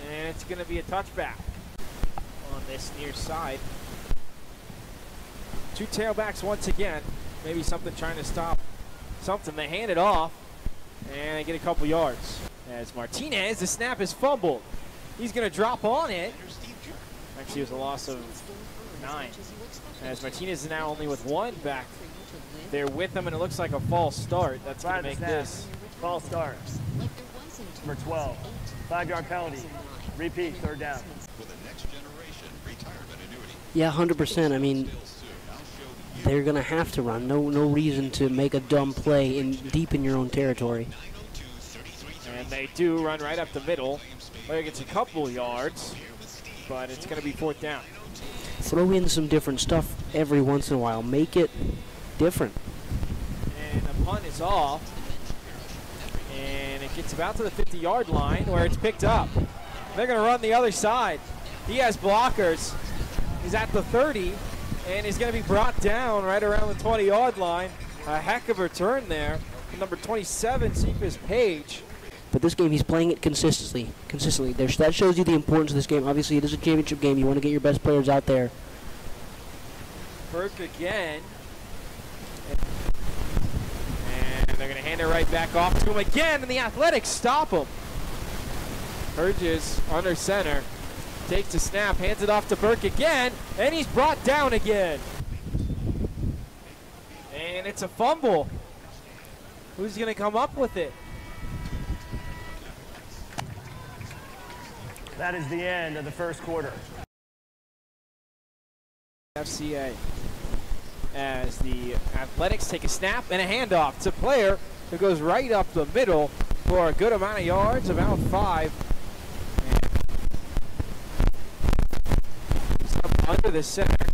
And it's going to be a touchback on this near side. Two tailbacks once again. Maybe something trying to stop something. They hand it off, and they get a couple yards. As Martinez, the snap is fumbled. He's going to drop on it. Actually, it was a loss of 9. As Martinez is now only with 1 back there with him, and it looks like a false start. That's going to make this. False start for 12. 5-yard penalty. Repeat, 3rd down. Yeah, 100%. I mean, they're going to have to run. No reason to make a dumb play deep in your own territory. And they do run right up the middle. Player gets a couple yards, but it's going to be 4th down. Throw in some different stuff every once in a while. Make it different. And the punt is off. And it gets about to the 50-yard line where it's picked up. They're going to run the other side. He has blockers. He's at the 30 and he's going to be brought down right around the 20-yard line. A heck of a return there. Number 27, Cephas Page. But this game, he's playing it consistently. That shows you the importance of this game. Obviously, it is a championship game. You want to get your best players out there. Burke again. And they're going to hand it right back off to him again, and the Athletics stop him. Burgess under center. Takes the snap, hands it off to Burke again, and he's brought down again. And it's a fumble. Who's going to come up with it? That is the end of the first quarter. FCA. As the Athletics take a snap and a handoff to player who goes right up the middle for a good amount of yards, about 5. Up under the center.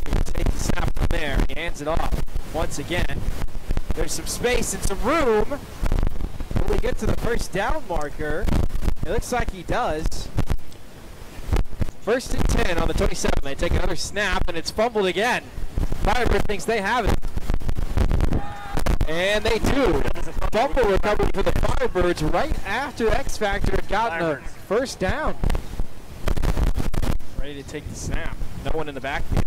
He takes the snap from there. He hands it off once again. There's some space and some room. Will he get to the first down marker? It looks like he does. 1st and 10 on the 27. They take another snap, and it's fumbled again. Firebird thinks they have it. And they do. Fumble recovery for the Firebirds right after X Factor had gotten a first down. Ready to take the snap. No one in the backfield.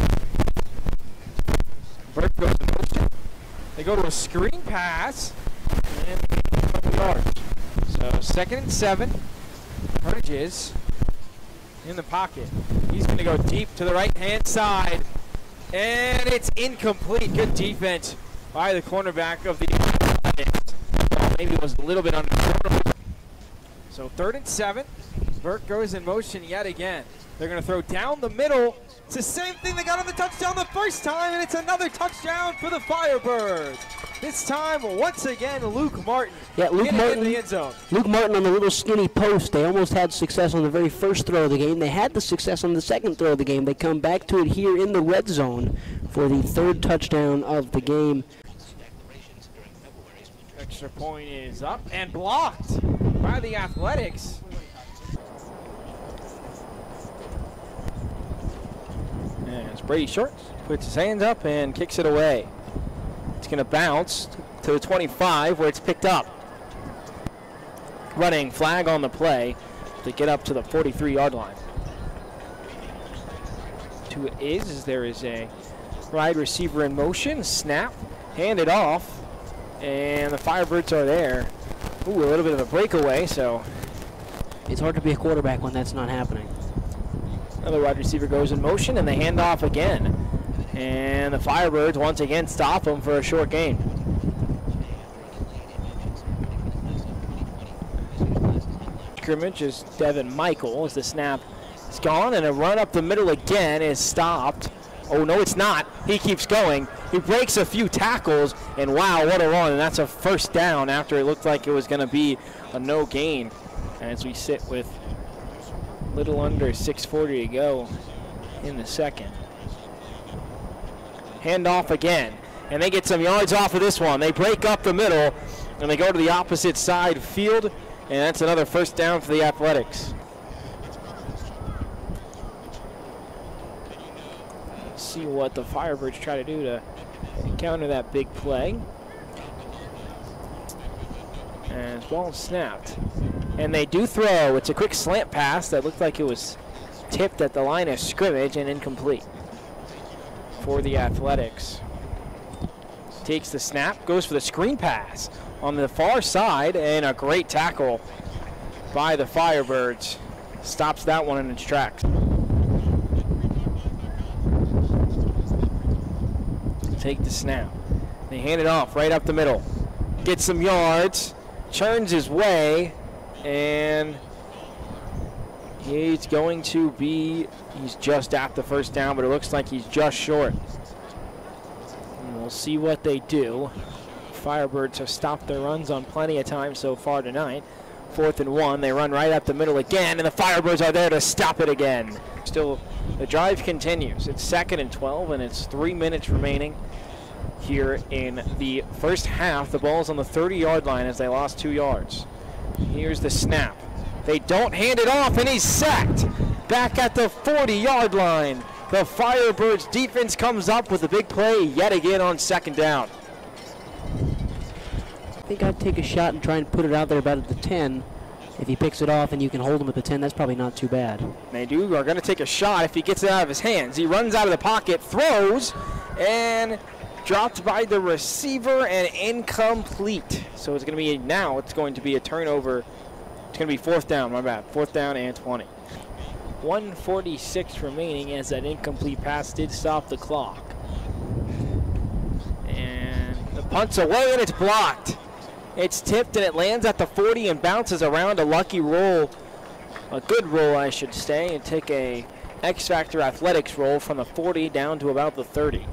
Burke goes in motion. They go to a screen pass, and they get a couple yards. So 2nd and 7. Burgess in the pocket. He's going to go deep to the right-hand side. And it's incomplete. Good defense by the cornerback of the Athletics. Maybe it was a little bit under control. So 3rd and 7. Burke goes in motion yet again. They're going to throw down the middle. It's the same thing they got on the touchdown the first time, and it's another touchdown for the Firebirds. This time, once again, Luke Martin. Yeah, Luke Martin in the end zone. Luke Martin on the little skinny post. They almost had success on the very first throw of the game. They had the success on the second throw of the game. They come back to it here in the red zone for the 3rd touchdown of the game. Extra point is up and blocked by the Athletics. And it's Brady Shorts. Puts his hands up and kicks it away. It's going to bounce to the 25 where it's picked up. Running flag on the play to get up to the 43-yard line. To it is there is a wide receiver in motion. Snap, hand it off, and the Firebirds are there. Ooh, a little bit of a breakaway, so. It's hard to be a quarterback when that's not happening. Another wide receiver goes in motion, and they hand off again. And the Firebirds once again stop them for a short gain. Scrimmage is Devin Michael as the snap is gone, and a run up the middle again is stopped. Oh, no, it's not. He keeps going. He breaks a few tackles, and wow, what a run. And that's a first down after it looked like it was going to be a no gain as we sit with a little under 6:40 to go in the second. Hand off again, and they get some yards off of this one. They break up the middle, and they go to the opposite side field, and that's another first down for the Athletics. Let's see what the Firebirds try to do to counter that big play. And ball snapped. And they do throw. It's a quick slant pass that looked like it was tipped at the line of scrimmage and incomplete for the Athletics. Takes the snap, goes for the screen pass on the far side, and a great tackle by the Firebirds. Stops that one in its tracks. Take the snap. They hand it off right up the middle. Gets some yards, turns his way, and he's going to be, he's just at the first down, but it looks like he's just short. And we'll see what they do. Firebirds have stopped their runs on plenty of time so far tonight. 4th and 1, they run right up the middle again, and the Firebirds are there to stop it again. Still, the drive continues. It's 2nd and 12, and it's 3 minutes remaining here in the first half. The ball's on the 30-yard line as they lost 2 yards. Here's the snap. They don't hand it off, and he's sacked back at the 40-yard line. The Firebirds defense comes up with a big play yet again on 2nd down. I think I'd take a shot and try and put it out there about at the 10. If he picks it off and you can hold him at the 10, that's probably not too bad. They are going to take a shot if he gets it out of his hands. He runs out of the pocket, throws, and dropped by the receiver and incomplete. So it's going to be it's going to be a turnover. It's going to be 4th down, my bad. 4th down and 20. 1:46 remaining as that incomplete pass did stop the clock. And the punt's away and it's blocked. It's tipped and it lands at the 40 and bounces around a lucky roll. A good roll, I should say, and take a X-Factor Athletics roll from the 40 down to about the 30.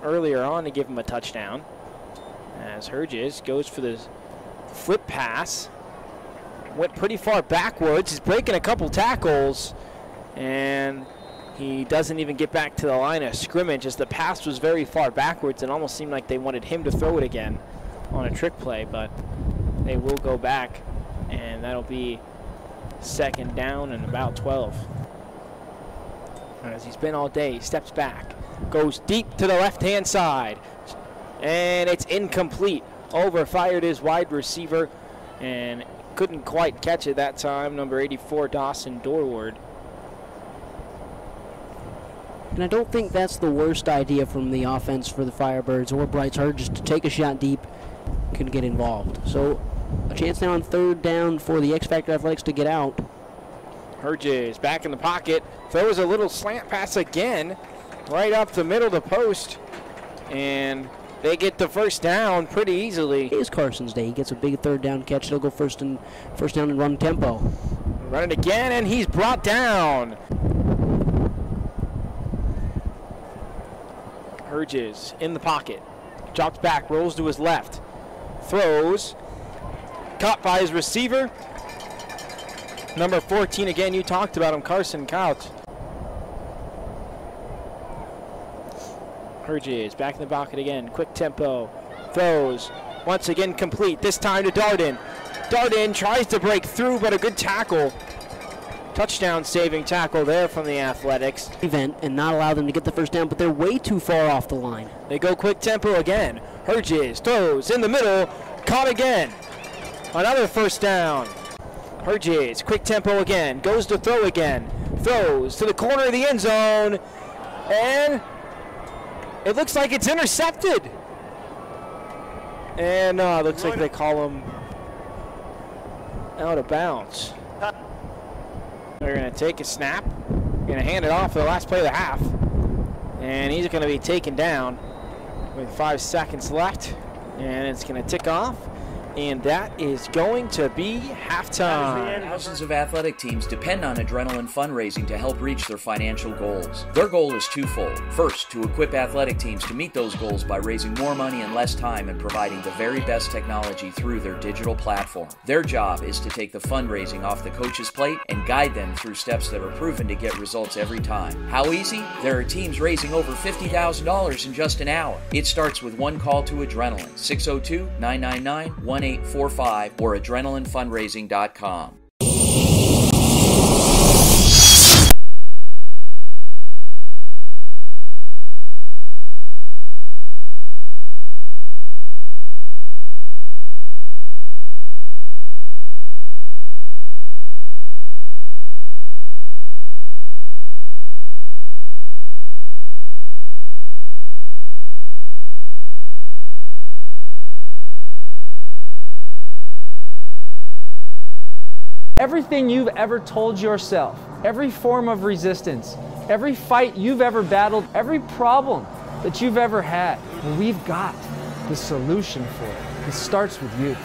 Earlier on to give him a touchdown. As Herges goes for the flip pass. Went pretty far backwards. He's breaking a couple tackles. And he doesn't even get back to the line of scrimmage as the pass was very far backwards and almost seemed like they wanted him to throw it again on a trick play, but they will go back, and that'll be 2nd down and about 12. As he's been all day, he steps back, goes deep to the left-hand side, and it's incomplete. Overfired his wide receiver and couldn't quite catch it that time, number 84, Dawson Dorward. And I don't think that's the worst idea from the offense for the Firebirds or Bryce Hurd, just to take a shot deep, can get involved. So a chance now on 3rd down for the X-Factor Athletics to get out. Herges back in the pocket, throws a little slant pass again, right up the middle of the post, and they get the first down pretty easily. It is Carson's day. He gets a big 3rd down catch. They'll go first down and run tempo. Run it again, and he's brought down. Herges in the pocket, drops back, rolls to his left, throws, caught by his receiver. Number 14, again, you talked about him, Carson Couch. Herges back in the pocket again, quick tempo, throws, once again complete, this time to Darden. Darden tries to break through, but a good tackle. Touchdown saving tackle there from the Athletics. Event and not allow them to get the first down, but they're way too far off the line. They go quick tempo again. Herges throws in the middle, caught again. Another first down. Herges, quick tempo again, goes to throw again. Throws to the corner of the end zone, and it looks like it's intercepted. And it looks like they call him out of bounds. They're going to take a snap, going to hand it off for the last play of the half, and he's going to be taken down with 5 seconds left, and it's going to tick off, and that is going to be halftime. Thousands of athletic teams depend on Adrenaline fundraising to help reach their financial goals. Their goal is twofold. First, to equip athletic teams to meet those goals by raising more money in less time and providing the very best technology through their digital platform. Their job is to take the fundraising off the coach's plate and guide them through steps that are proven to get results every time. How easy? There are teams raising over $50,000 in just an hour. It starts with one call to Adrenaline, 602-999-1800. 818-45 or adrenalinefundraising.com. Everything you've ever told yourself, every form of resistance, every fight you've ever battled, every problem that you've ever had, we've got the solution for it. It starts with you.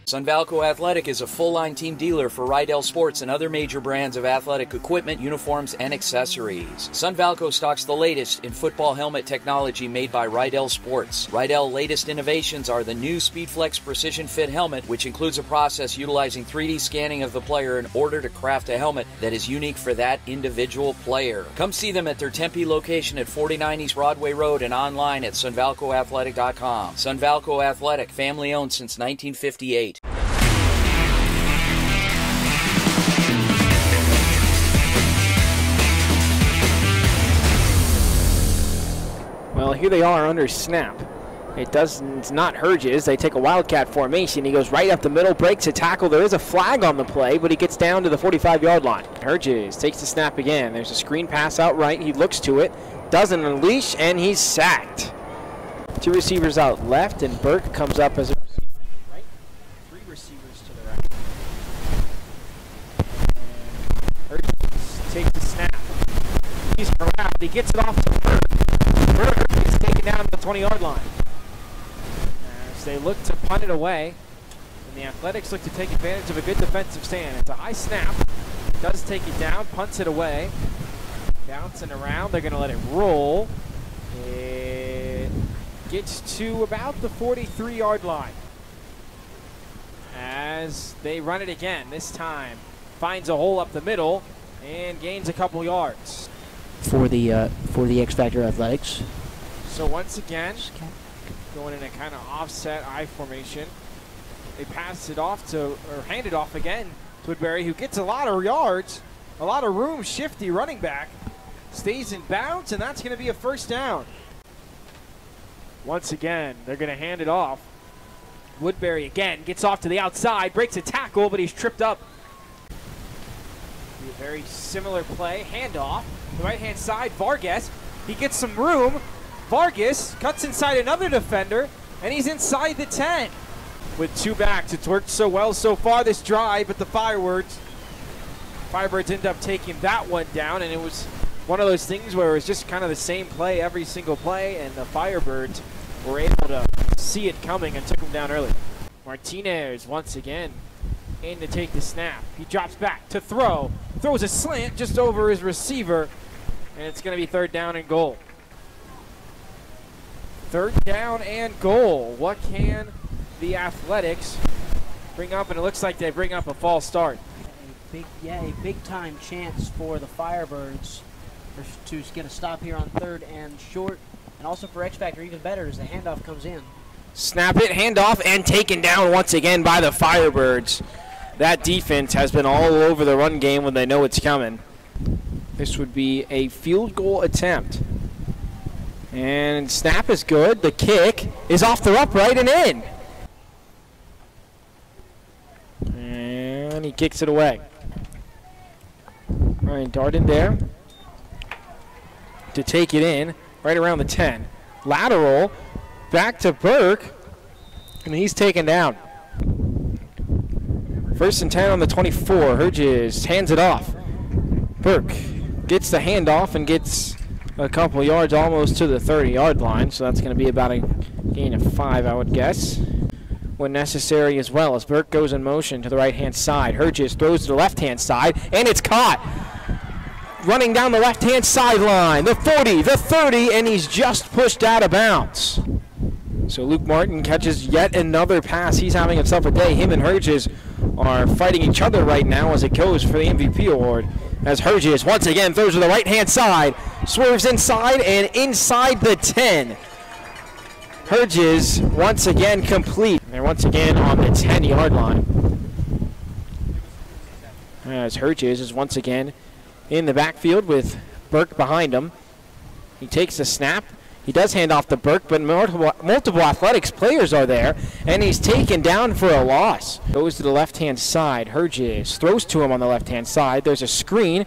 Sunvalco Athletic is a full-line team dealer for Rydell Sports and other major brands of athletic equipment, uniforms, and accessories. Sunvalco stocks the latest in football helmet technology made by Rydell Sports. Rydell's latest innovations are the new SpeedFlex Precision Fit helmet, which includes a process utilizing 3D scanning of the player in order to craft a helmet that is unique for that individual player. Come see them at their Tempe location at 49 East Broadway Road and online at sunvalcoathletic.com. Sunvalco Athletic, family-owned since 1958. Well, here they are under snap. It's not Herges. They take a wildcat formation. He goes right up the middle, breaks a tackle. There is a flag on the play, but he gets down to the 45-yard line. Herges takes the snap again. There's a screen pass out right. He looks to it, doesn't unleash, and he's sacked. Two receivers out left, and Burke comes up as a receiver right. Three receivers to the right. And Herges takes the snap. He's corralled. He gets it off to Burke. Burke is taken down to the 20-yard line. As they look to punt it away, and the Athletics look to take advantage of a good defensive stand. It's a high snap. Does take it down, punts it away. Bouncing around, they're going to let it roll. It gets to about the 43-yard line. As they run it again, this time finds a hole up the middle and gains a couple yards. For the X Factor Athletics. So once again, going in a kind of offset I formation. They pass it off to, or hand it off again to Woodbury, who gets a lot of yards, a lot of room, shifty running back. Stays in bounds, and that's going to be a first down. Once again, they're going to hand it off. Woodbury again gets off to the outside, breaks a tackle, but he's tripped up. A very similar play, handoff. The right-hand side, Vargas. He gets some room. Vargas cuts inside another defender, and he's inside the 10. With two backs, it's worked so well so far this drive, but the Firebirds end up taking that one down, and it was one of those things where it was just kind of the same play every single play, and the Firebirds were able to see it coming and took them down early. Martinez once again in to take the snap. He drops back to throw. Throws a slant just over his receiver, and it's going to be third down and goal. Third down and goal. What can the Athletics bring up? And it looks like they bring up a false start. A big-time chance for the Firebirds to get a stop here on third and short. And also for X Factor, even better as the handoff comes in. Snap it, handoff, and taken down once again by the Firebirds. that defense has been all over the run game when they know it's coming. This would be a field goal attempt. And snap is good. The kick is off the upright and in. And he kicks it away. Ryan Darden there to take it in right around the 10. Lateral back to Burke, and he's taken down. 1st and 10 on the 24. Herges hands it off. Burke gets the handoff and gets a couple yards almost to the 30-yard line, so that's going to be about a gain of 5, I would guess, when necessary as well, as Burke goes in motion to the right-hand side. Herges throws to the left-hand side, and it's caught. Running down the left-hand sideline, the 40, the 30, and he's just pushed out of bounds. So Luke Martin catches yet another pass. He's having himself a day. Him and Herges are fighting each other right now as it goes for the MVP award. As Herges once again throws to the right-hand side, swerves inside and inside the 10. Herges once again complete. They're once again on the 10-yard line. As Herges is once again in the backfield with Burke behind him. He takes the snap. He does hand off to Burke, but multiple athletics players are there, and he's taken down for a loss. Goes to the left-hand side. Herges throws to him on the left-hand side. There's a screen,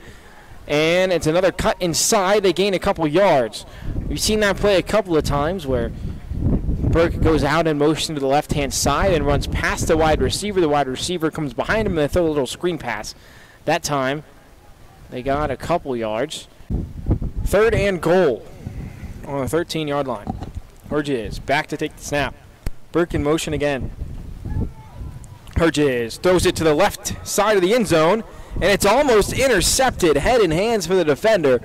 and it's another cut inside. They gain a couple yards. We've seen that play a couple of times where Burke goes out in motion to the left-hand side and runs past the wide receiver. The wide receiver comes behind him, and they throw a little screen pass. That time, they got a couple yards. 3rd and goal on the 13-yard line. Herges back to take the snap. Burke in motion again. Herges throws it to the left side of the end zone, and it's almost intercepted. Head and hands for the defender,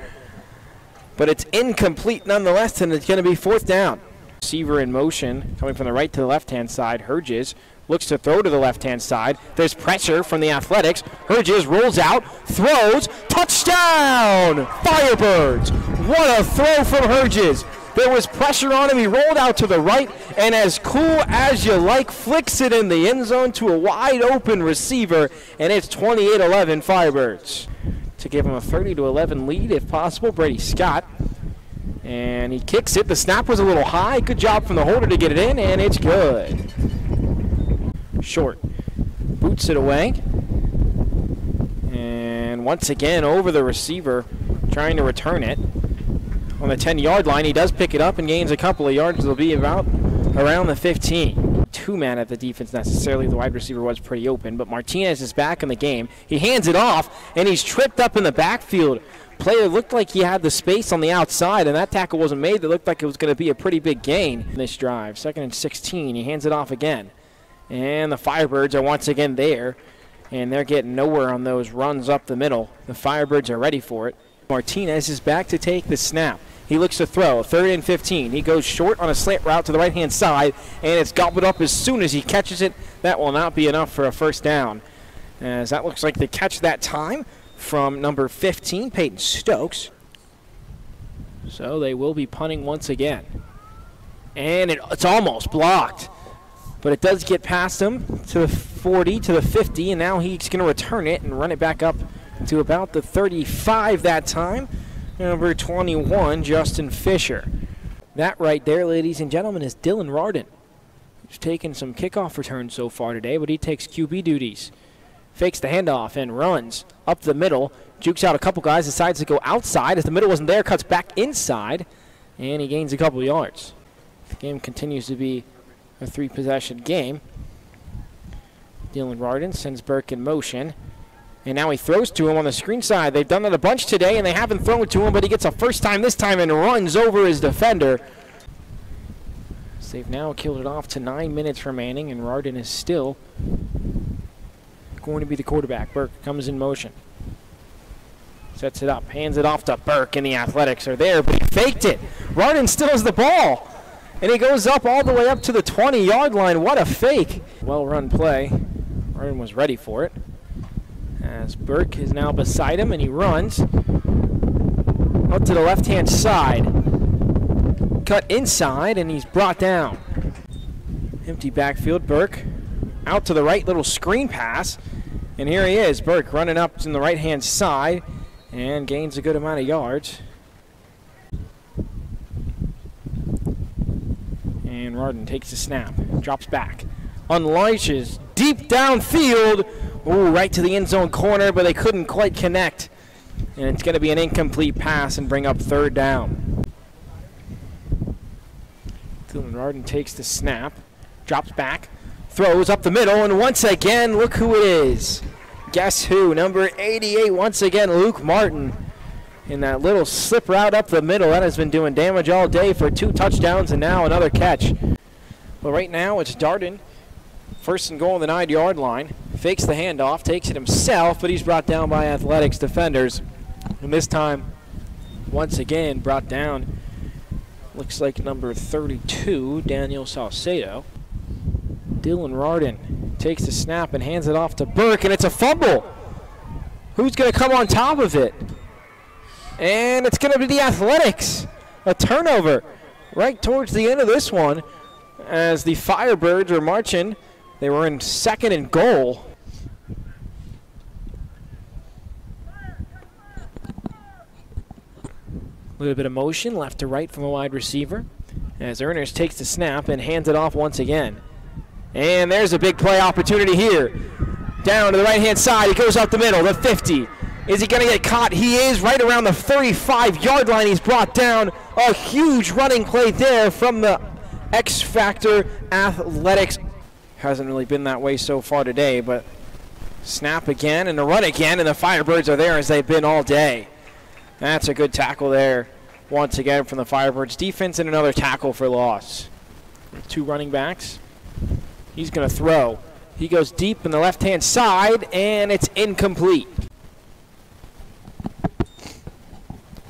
but it's incomplete nonetheless, and it's going to be 4th down. Receiver in motion, coming from the right to the left-hand side. Herges looks to throw to the left-hand side. There's pressure from the Athletics. Herges rolls out, throws, touchdown! Firebirds! What a throw from Herges. There was pressure on him. He rolled out to the right, and as cool as you like, flicks it in the end zone to a wide-open receiver, and it's 28-11 Firebirds. To give him a 30-11 lead, if possible, Brady Scott. And he kicks it. The snap was a little high. Good job from the holder to get it in, and it's good. Short. Boots it away. And once again over the receiver, trying to return it. On the 10-yard line, he does pick it up and gains a couple of yards. It'll be about around the 15. 2-man at the defense necessarily. The wide receiver was pretty open, but Martinez is back in the game. He hands it off, and he's tripped up in the backfield. Player looked like he had the space on the outside, and that tackle wasn't made. It looked like it was going to be a pretty big gain in this drive. 2nd and 16. He hands it off again. And the Firebirds are once again there, and they're getting nowhere on those runs up the middle. The Firebirds are ready for it. Martinez is back to take the snap. He looks to throw. 3rd and 15. He goes short on a slant route to the right-hand side, and it's gobbled up as soon as he catches it. That will not be enough for a 1st down, as that looks like the catch that time from number 15, Peyton Stokes. So they will be punting once again. And it's almost blocked, but it does get past him to the 40, to the 50, and now he's going to return it and run it back up to about the 35 that time. Number 21, Justin Fisher. That right there, ladies and gentlemen, is Dylan Rardin. He's taken some kickoff returns so far today, but he takes QB duties. Fakes the handoff and runs up the middle. Jukes out a couple guys, decides to go outside. As the middle wasn't there, cuts back inside, and he gains a couple yards. The game continues to be a 3-possession game. Dylan Rardin sends Burke in motion. And now he throws to him on the screen side. They've done that a bunch today, and they haven't thrown to him, but he gets a first time this time and runs over his defender. So they've now killed it off to 9 minutes remaining, and Rardin is still going to be the quarterback. Burke comes in motion. Sets it up, hands it off to Burke, and the Athletics are there, but he faked it. Rardin still has the ball, and he goes up all the way up to the 20-yard line. What a fake. Well-run play. Rardin was ready for it. As Burke is now beside him, and he runs up to the left-hand side. Cut inside, and he's brought down. Empty backfield, Burke out to the right, little screen pass, And here he is, Burke running up in the right-hand side and gains a good amount of yards. And Rardin takes the snap, drops back, unleashes deep downfield. Ooh, right to the end zone corner, but they couldn't quite connect. And it's going to be an incomplete pass and bring up 3rd down. Dylan Rardin takes the snap, drops back, throws up the middle, and once again, look who it is. Guess who? Number 88, once again, Luke Martin. In that little slip route up the middle, that has been doing damage all day for 2 touchdowns and now another catch. Well, right now it's Darden, 1st and goal on the 9-yard line. Fakes the handoff, takes it himself, but he's brought down by Athletics defenders. And this time, once again, brought down, looks like number 32, Daniel Salcedo. Dylan Rardin takes the snap and hands it off to Burke, and it's a fumble. Who's going to come on top of it? And it's going to be the Athletics. A turnover right towards the end of this one as the Firebirds are marching. They were in 2nd and goal. A little bit of motion left to right from a wide receiver as Ernest takes the snap and hands it off once again. And there's a big play opportunity here. Down to the right-hand side. He goes up the middle, the 50. Is he going to get caught? He is right around the 35-yard line. He's brought down. A huge running play there from the X-Factor Athletics. Hasn't really been that way so far today, but snap again and a run again, and the Firebirds are there as they've been all day. That's a good tackle there once again from the Firebirds defense, and another tackle for loss. 2 running backs. He's going to throw. He goes deep in the left-hand side, and it's incomplete.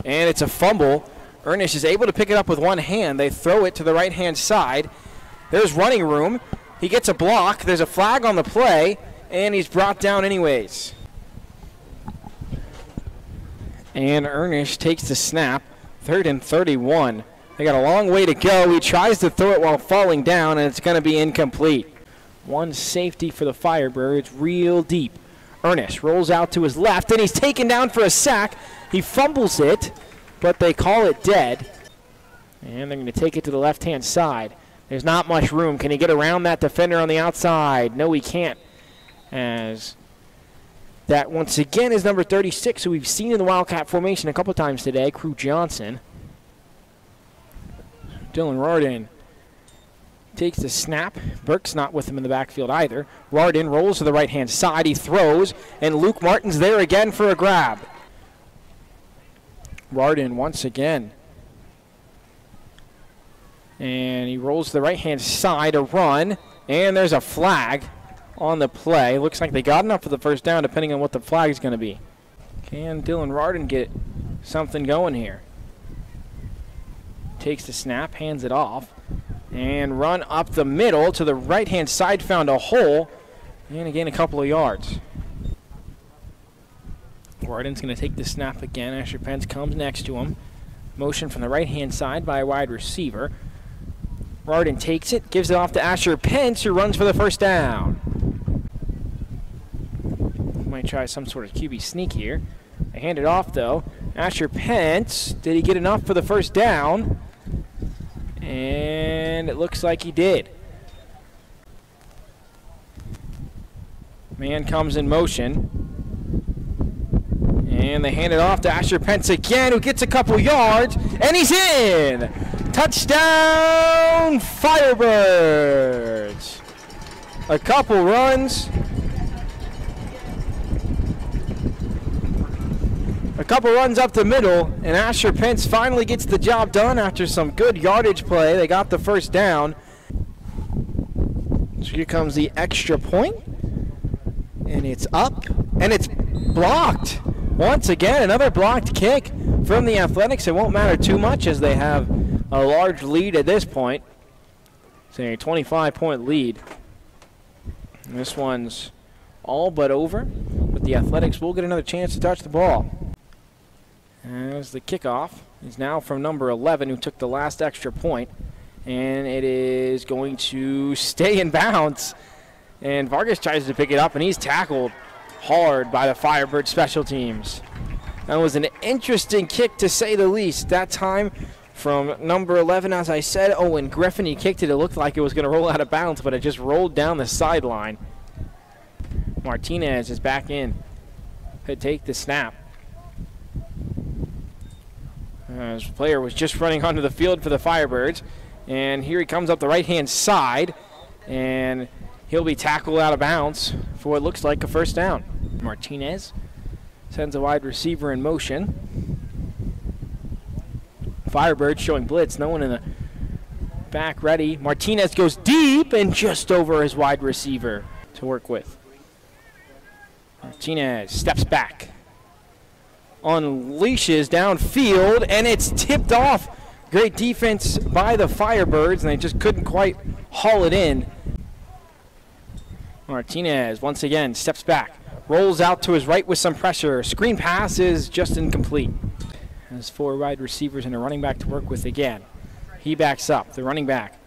And it's a fumble. Ernest is able to pick it up with one hand. They throw it to the right-hand side. There's running room. He gets a block. There's a flag on the play, and he's brought down anyways. And Ernest takes the snap. 3rd and 31. They got a long way to go. He tries to throw it while falling down, and it's going to be incomplete. 1 safety for the Firebirds, real deep. Ernest rolls out to his left, and he's taken down for a sack. He fumbles it, but they call it dead. And they're going to take it to the left-hand side. There's not much room. Can he get around that defender on the outside? No, he can't. As that, once again, is number 36, who we've seen in the Wildcat formation a couple times today, Crew Johnson. Dylan Rardin takes the snap. Burke's not with him in the backfield either. Rardin rolls to the right-hand side. He throws, and Luke Martin's there again for a grab. Rardin once again. And he rolls to the right-hand side, a run, and there's a flag on the play. Looks like they got enough for the 1st down, depending on what the flag is going to be. Can Dylan Rardin get something going here? Takes the snap, hands it off, and run up the middle to the right-hand side, found a hole, and again a couple of yards. Rardin's going to take the snap again. Asher Pence comes next to him. Motion from the right-hand side by a wide receiver. Rardin takes it, gives it off to Asher Pence, who runs for the 1st down. Might try some sort of QB sneak here. They hand it off, though. Asher Pence, did he get enough for the 1st down? And it looks like he did. Man comes in motion. And they hand it off to Asher Pence again, who gets a couple yards, and he's in! Touchdown, Firebirds! A couple runs. A couple runs up the middle, and Asher Pence finally gets the job done after some good yardage play. They got the 1st down. So here comes the extra point, and it's up, and it's blocked. Once again, another blocked kick from the Athletics. It won't matter too much as they have a large lead at this point. It's a 25-point lead. And this one's all but over, but the Athletics will get another chance to touch the ball. As the kickoff is now from number 11, who took the last extra point, and it is going to stay in bounds. And Vargas tries to pick it up, and he's tackled hard by the Firebird special teams. That was an interesting kick, to say the least. That time from number 11, as I said, Owen Griffin. He kicked it. It looked like it was going to roll out of bounds, but it just rolled down the sideline. Martinez is back in to take the snap. His player was just running onto the field for the Firebirds. And here he comes up the right-hand side. And he'll be tackled out of bounds for what looks like a first down. Martinez sends a wide receiver in motion. Firebirds showing blitz. No one in the back ready. Martinez goes deep and just over his wide receiver to work with. Martinez steps back. Unleashes downfield, and it's tipped off. Great defense by the Firebirds, and they just couldn't quite haul it in. Martinez once again steps back, rolls out to his right with some pressure. Screen pass is just incomplete. Has 4 wide receivers and a running back to work with again. He backs up, the running back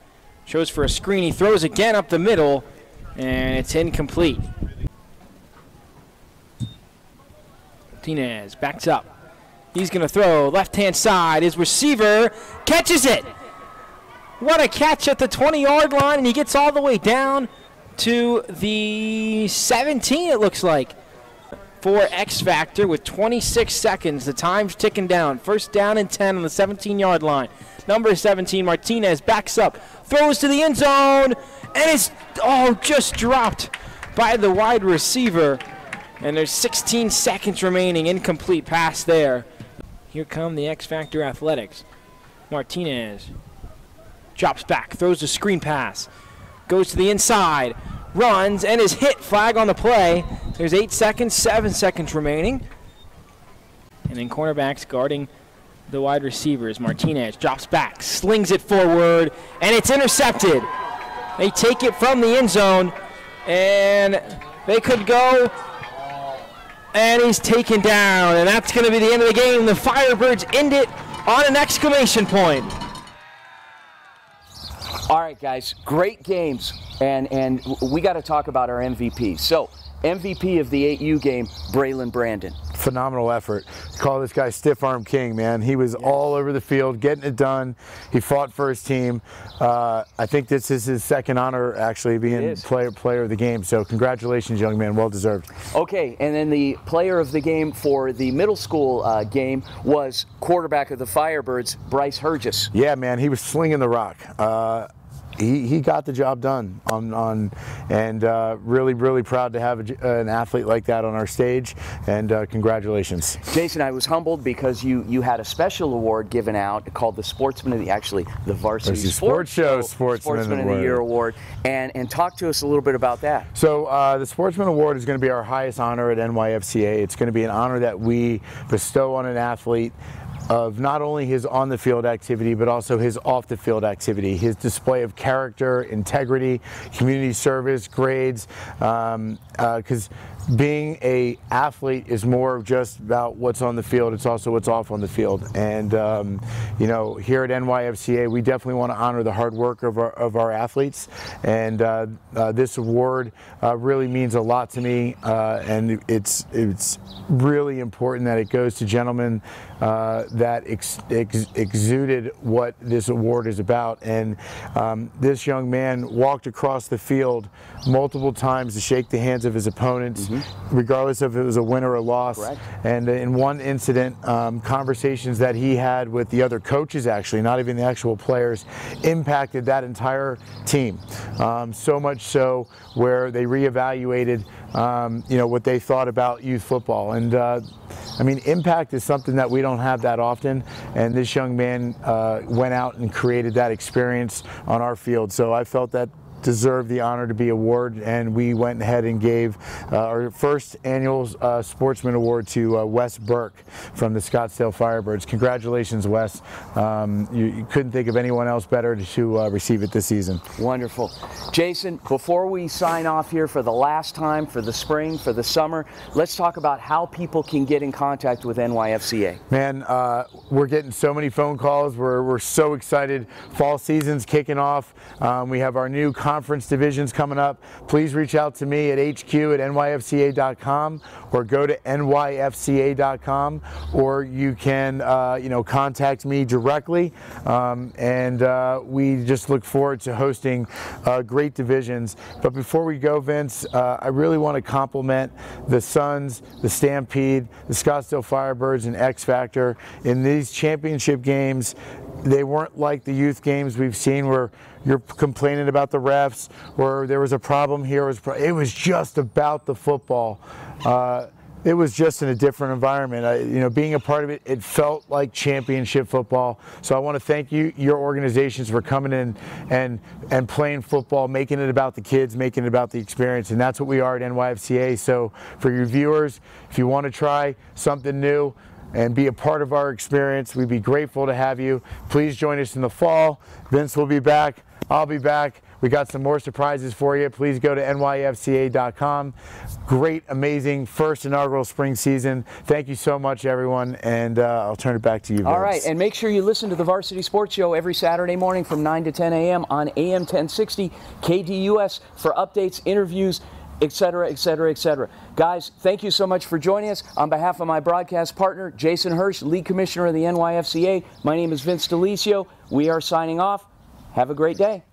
shows for a screen. He throws again up the middle, and it's incomplete. Martinez backs up. He's going to throw left-hand side. His receiver catches it. What a catch at the 20-yard line, and he gets all the way down to the 17, it looks like, for X Factor with 26 seconds. The time's ticking down. First down and 10 on the 17-yard line. Number 17, Martinez, backs up, throws to the end zone, and it's just dropped by the wide receiver. And there's 16 seconds remaining. Incomplete pass there. Here come the X Factor Athletics. Martinez drops back, throws a screen pass, goes to the inside, runs, and is hit. Flag on the play. There's 8 seconds, 7 seconds remaining. And then cornerbacks guarding the wide receivers. Martinez drops back, slings it forward, and it's intercepted. They take it from the end zone, and they could go. And he's taken down, and that's going to be the end of the game. The Firebirds end it on an exclamation point. All right, guys, great games, and we got to talk about our MVP. So, MVP of the 8U game, Braylon Brandon. Phenomenal effort. Call this guy Stiff Arm King, man. He was all over the field, getting it done. He fought for his team. I think this is his second honor, actually, being player of the game. So congratulations, young man. Well deserved. Okay, and then the player of the game for the middle school game was quarterback of the Firebirds, Bryce Hergis. Yeah, man. He was slinging the rock. He got the job done and really proud to have an athlete like that on our stage, and congratulations. Jason, I was humbled because you had a special award given out called the Sportsman of the Varsity Sports Show Sportsman of the Year Award, and talk to us a little bit about that. So the Sportsman Award is going to be our highest honor at NYFCA. It's going to be an honor that we bestow on an athlete of not only his on-the-field activity, but also his off-the-field activity, his display of character, integrity, community service, grades, because being an athlete is more of just about what's on the field. It's also what's off on the field. And you know, here at NYFCA, we definitely want to honor the hard work of our athletes. And this award really means a lot to me. And it's really important that it goes to gentlemen that exuded what this award is about. And this young man walked across the field multiple times to shake the hands of his opponents, regardless if it was a win or a loss. Correct. And in one incident, conversations that he had with the other coaches, actually, not even the actual players, impacted that entire team. So much so where they reevaluated you know, what they thought about youth football. And I mean, impact is something that we don't have that often, and this young man went out and created that experience on our field. So I felt that deserved the honor to be awarded, and we went ahead and gave our first annual Sportsman Award to Wes Burke from the Scottsdale Firebirds. Congratulations, Wes. You couldn't think of anyone else better to receive it this season. Wonderful. Jason, before we sign off here for the last time, for the spring, for the summer, let's talk about how people can get in contact with NYFCA. Man, we're getting so many phone calls. We're so excited. Fall season's kicking off. We have our new conference divisions coming up, please reach out to me at hq@nyfca.com or go to nyfca.com, or you can contact me directly, and we just look forward to hosting great divisions. But before we go, Vince, I really want to compliment the Suns, the Stampede, the Scottsdale Firebirds, and X Factor. In these championship games, they weren't like the youth games we've seen where you're complaining about the refs or there was a problem here. It was just about the football. It was just in a different environment. Being a part of it, it felt like championship football. So I want to thank you, your organizations, for coming in and playing football, making it about the kids, making it about the experience, and that's what we are at NYFCA. So for your viewers, if you want to try something new and be a part of our experience, we'd be grateful to have you. Please join us in the fall. Vince will be back. I'll be back. We got some more surprises for you. Please go to nyfca.com. Great, amazing first inaugural spring season. Thank you so much, everyone, and I'll turn it back to you, Vince. All right, and make sure you listen to the Varsity Sports Show every Saturday morning from 9 to 10 a.m. on AM 1060 KDUS for updates, interviews, etc., etc., etc. Guys, thank you so much for joining us. On behalf of my broadcast partner, Jason Hirsch, League Commissioner of the NYFCA, my name is Vince DeLisio. We are signing off. Have a great day.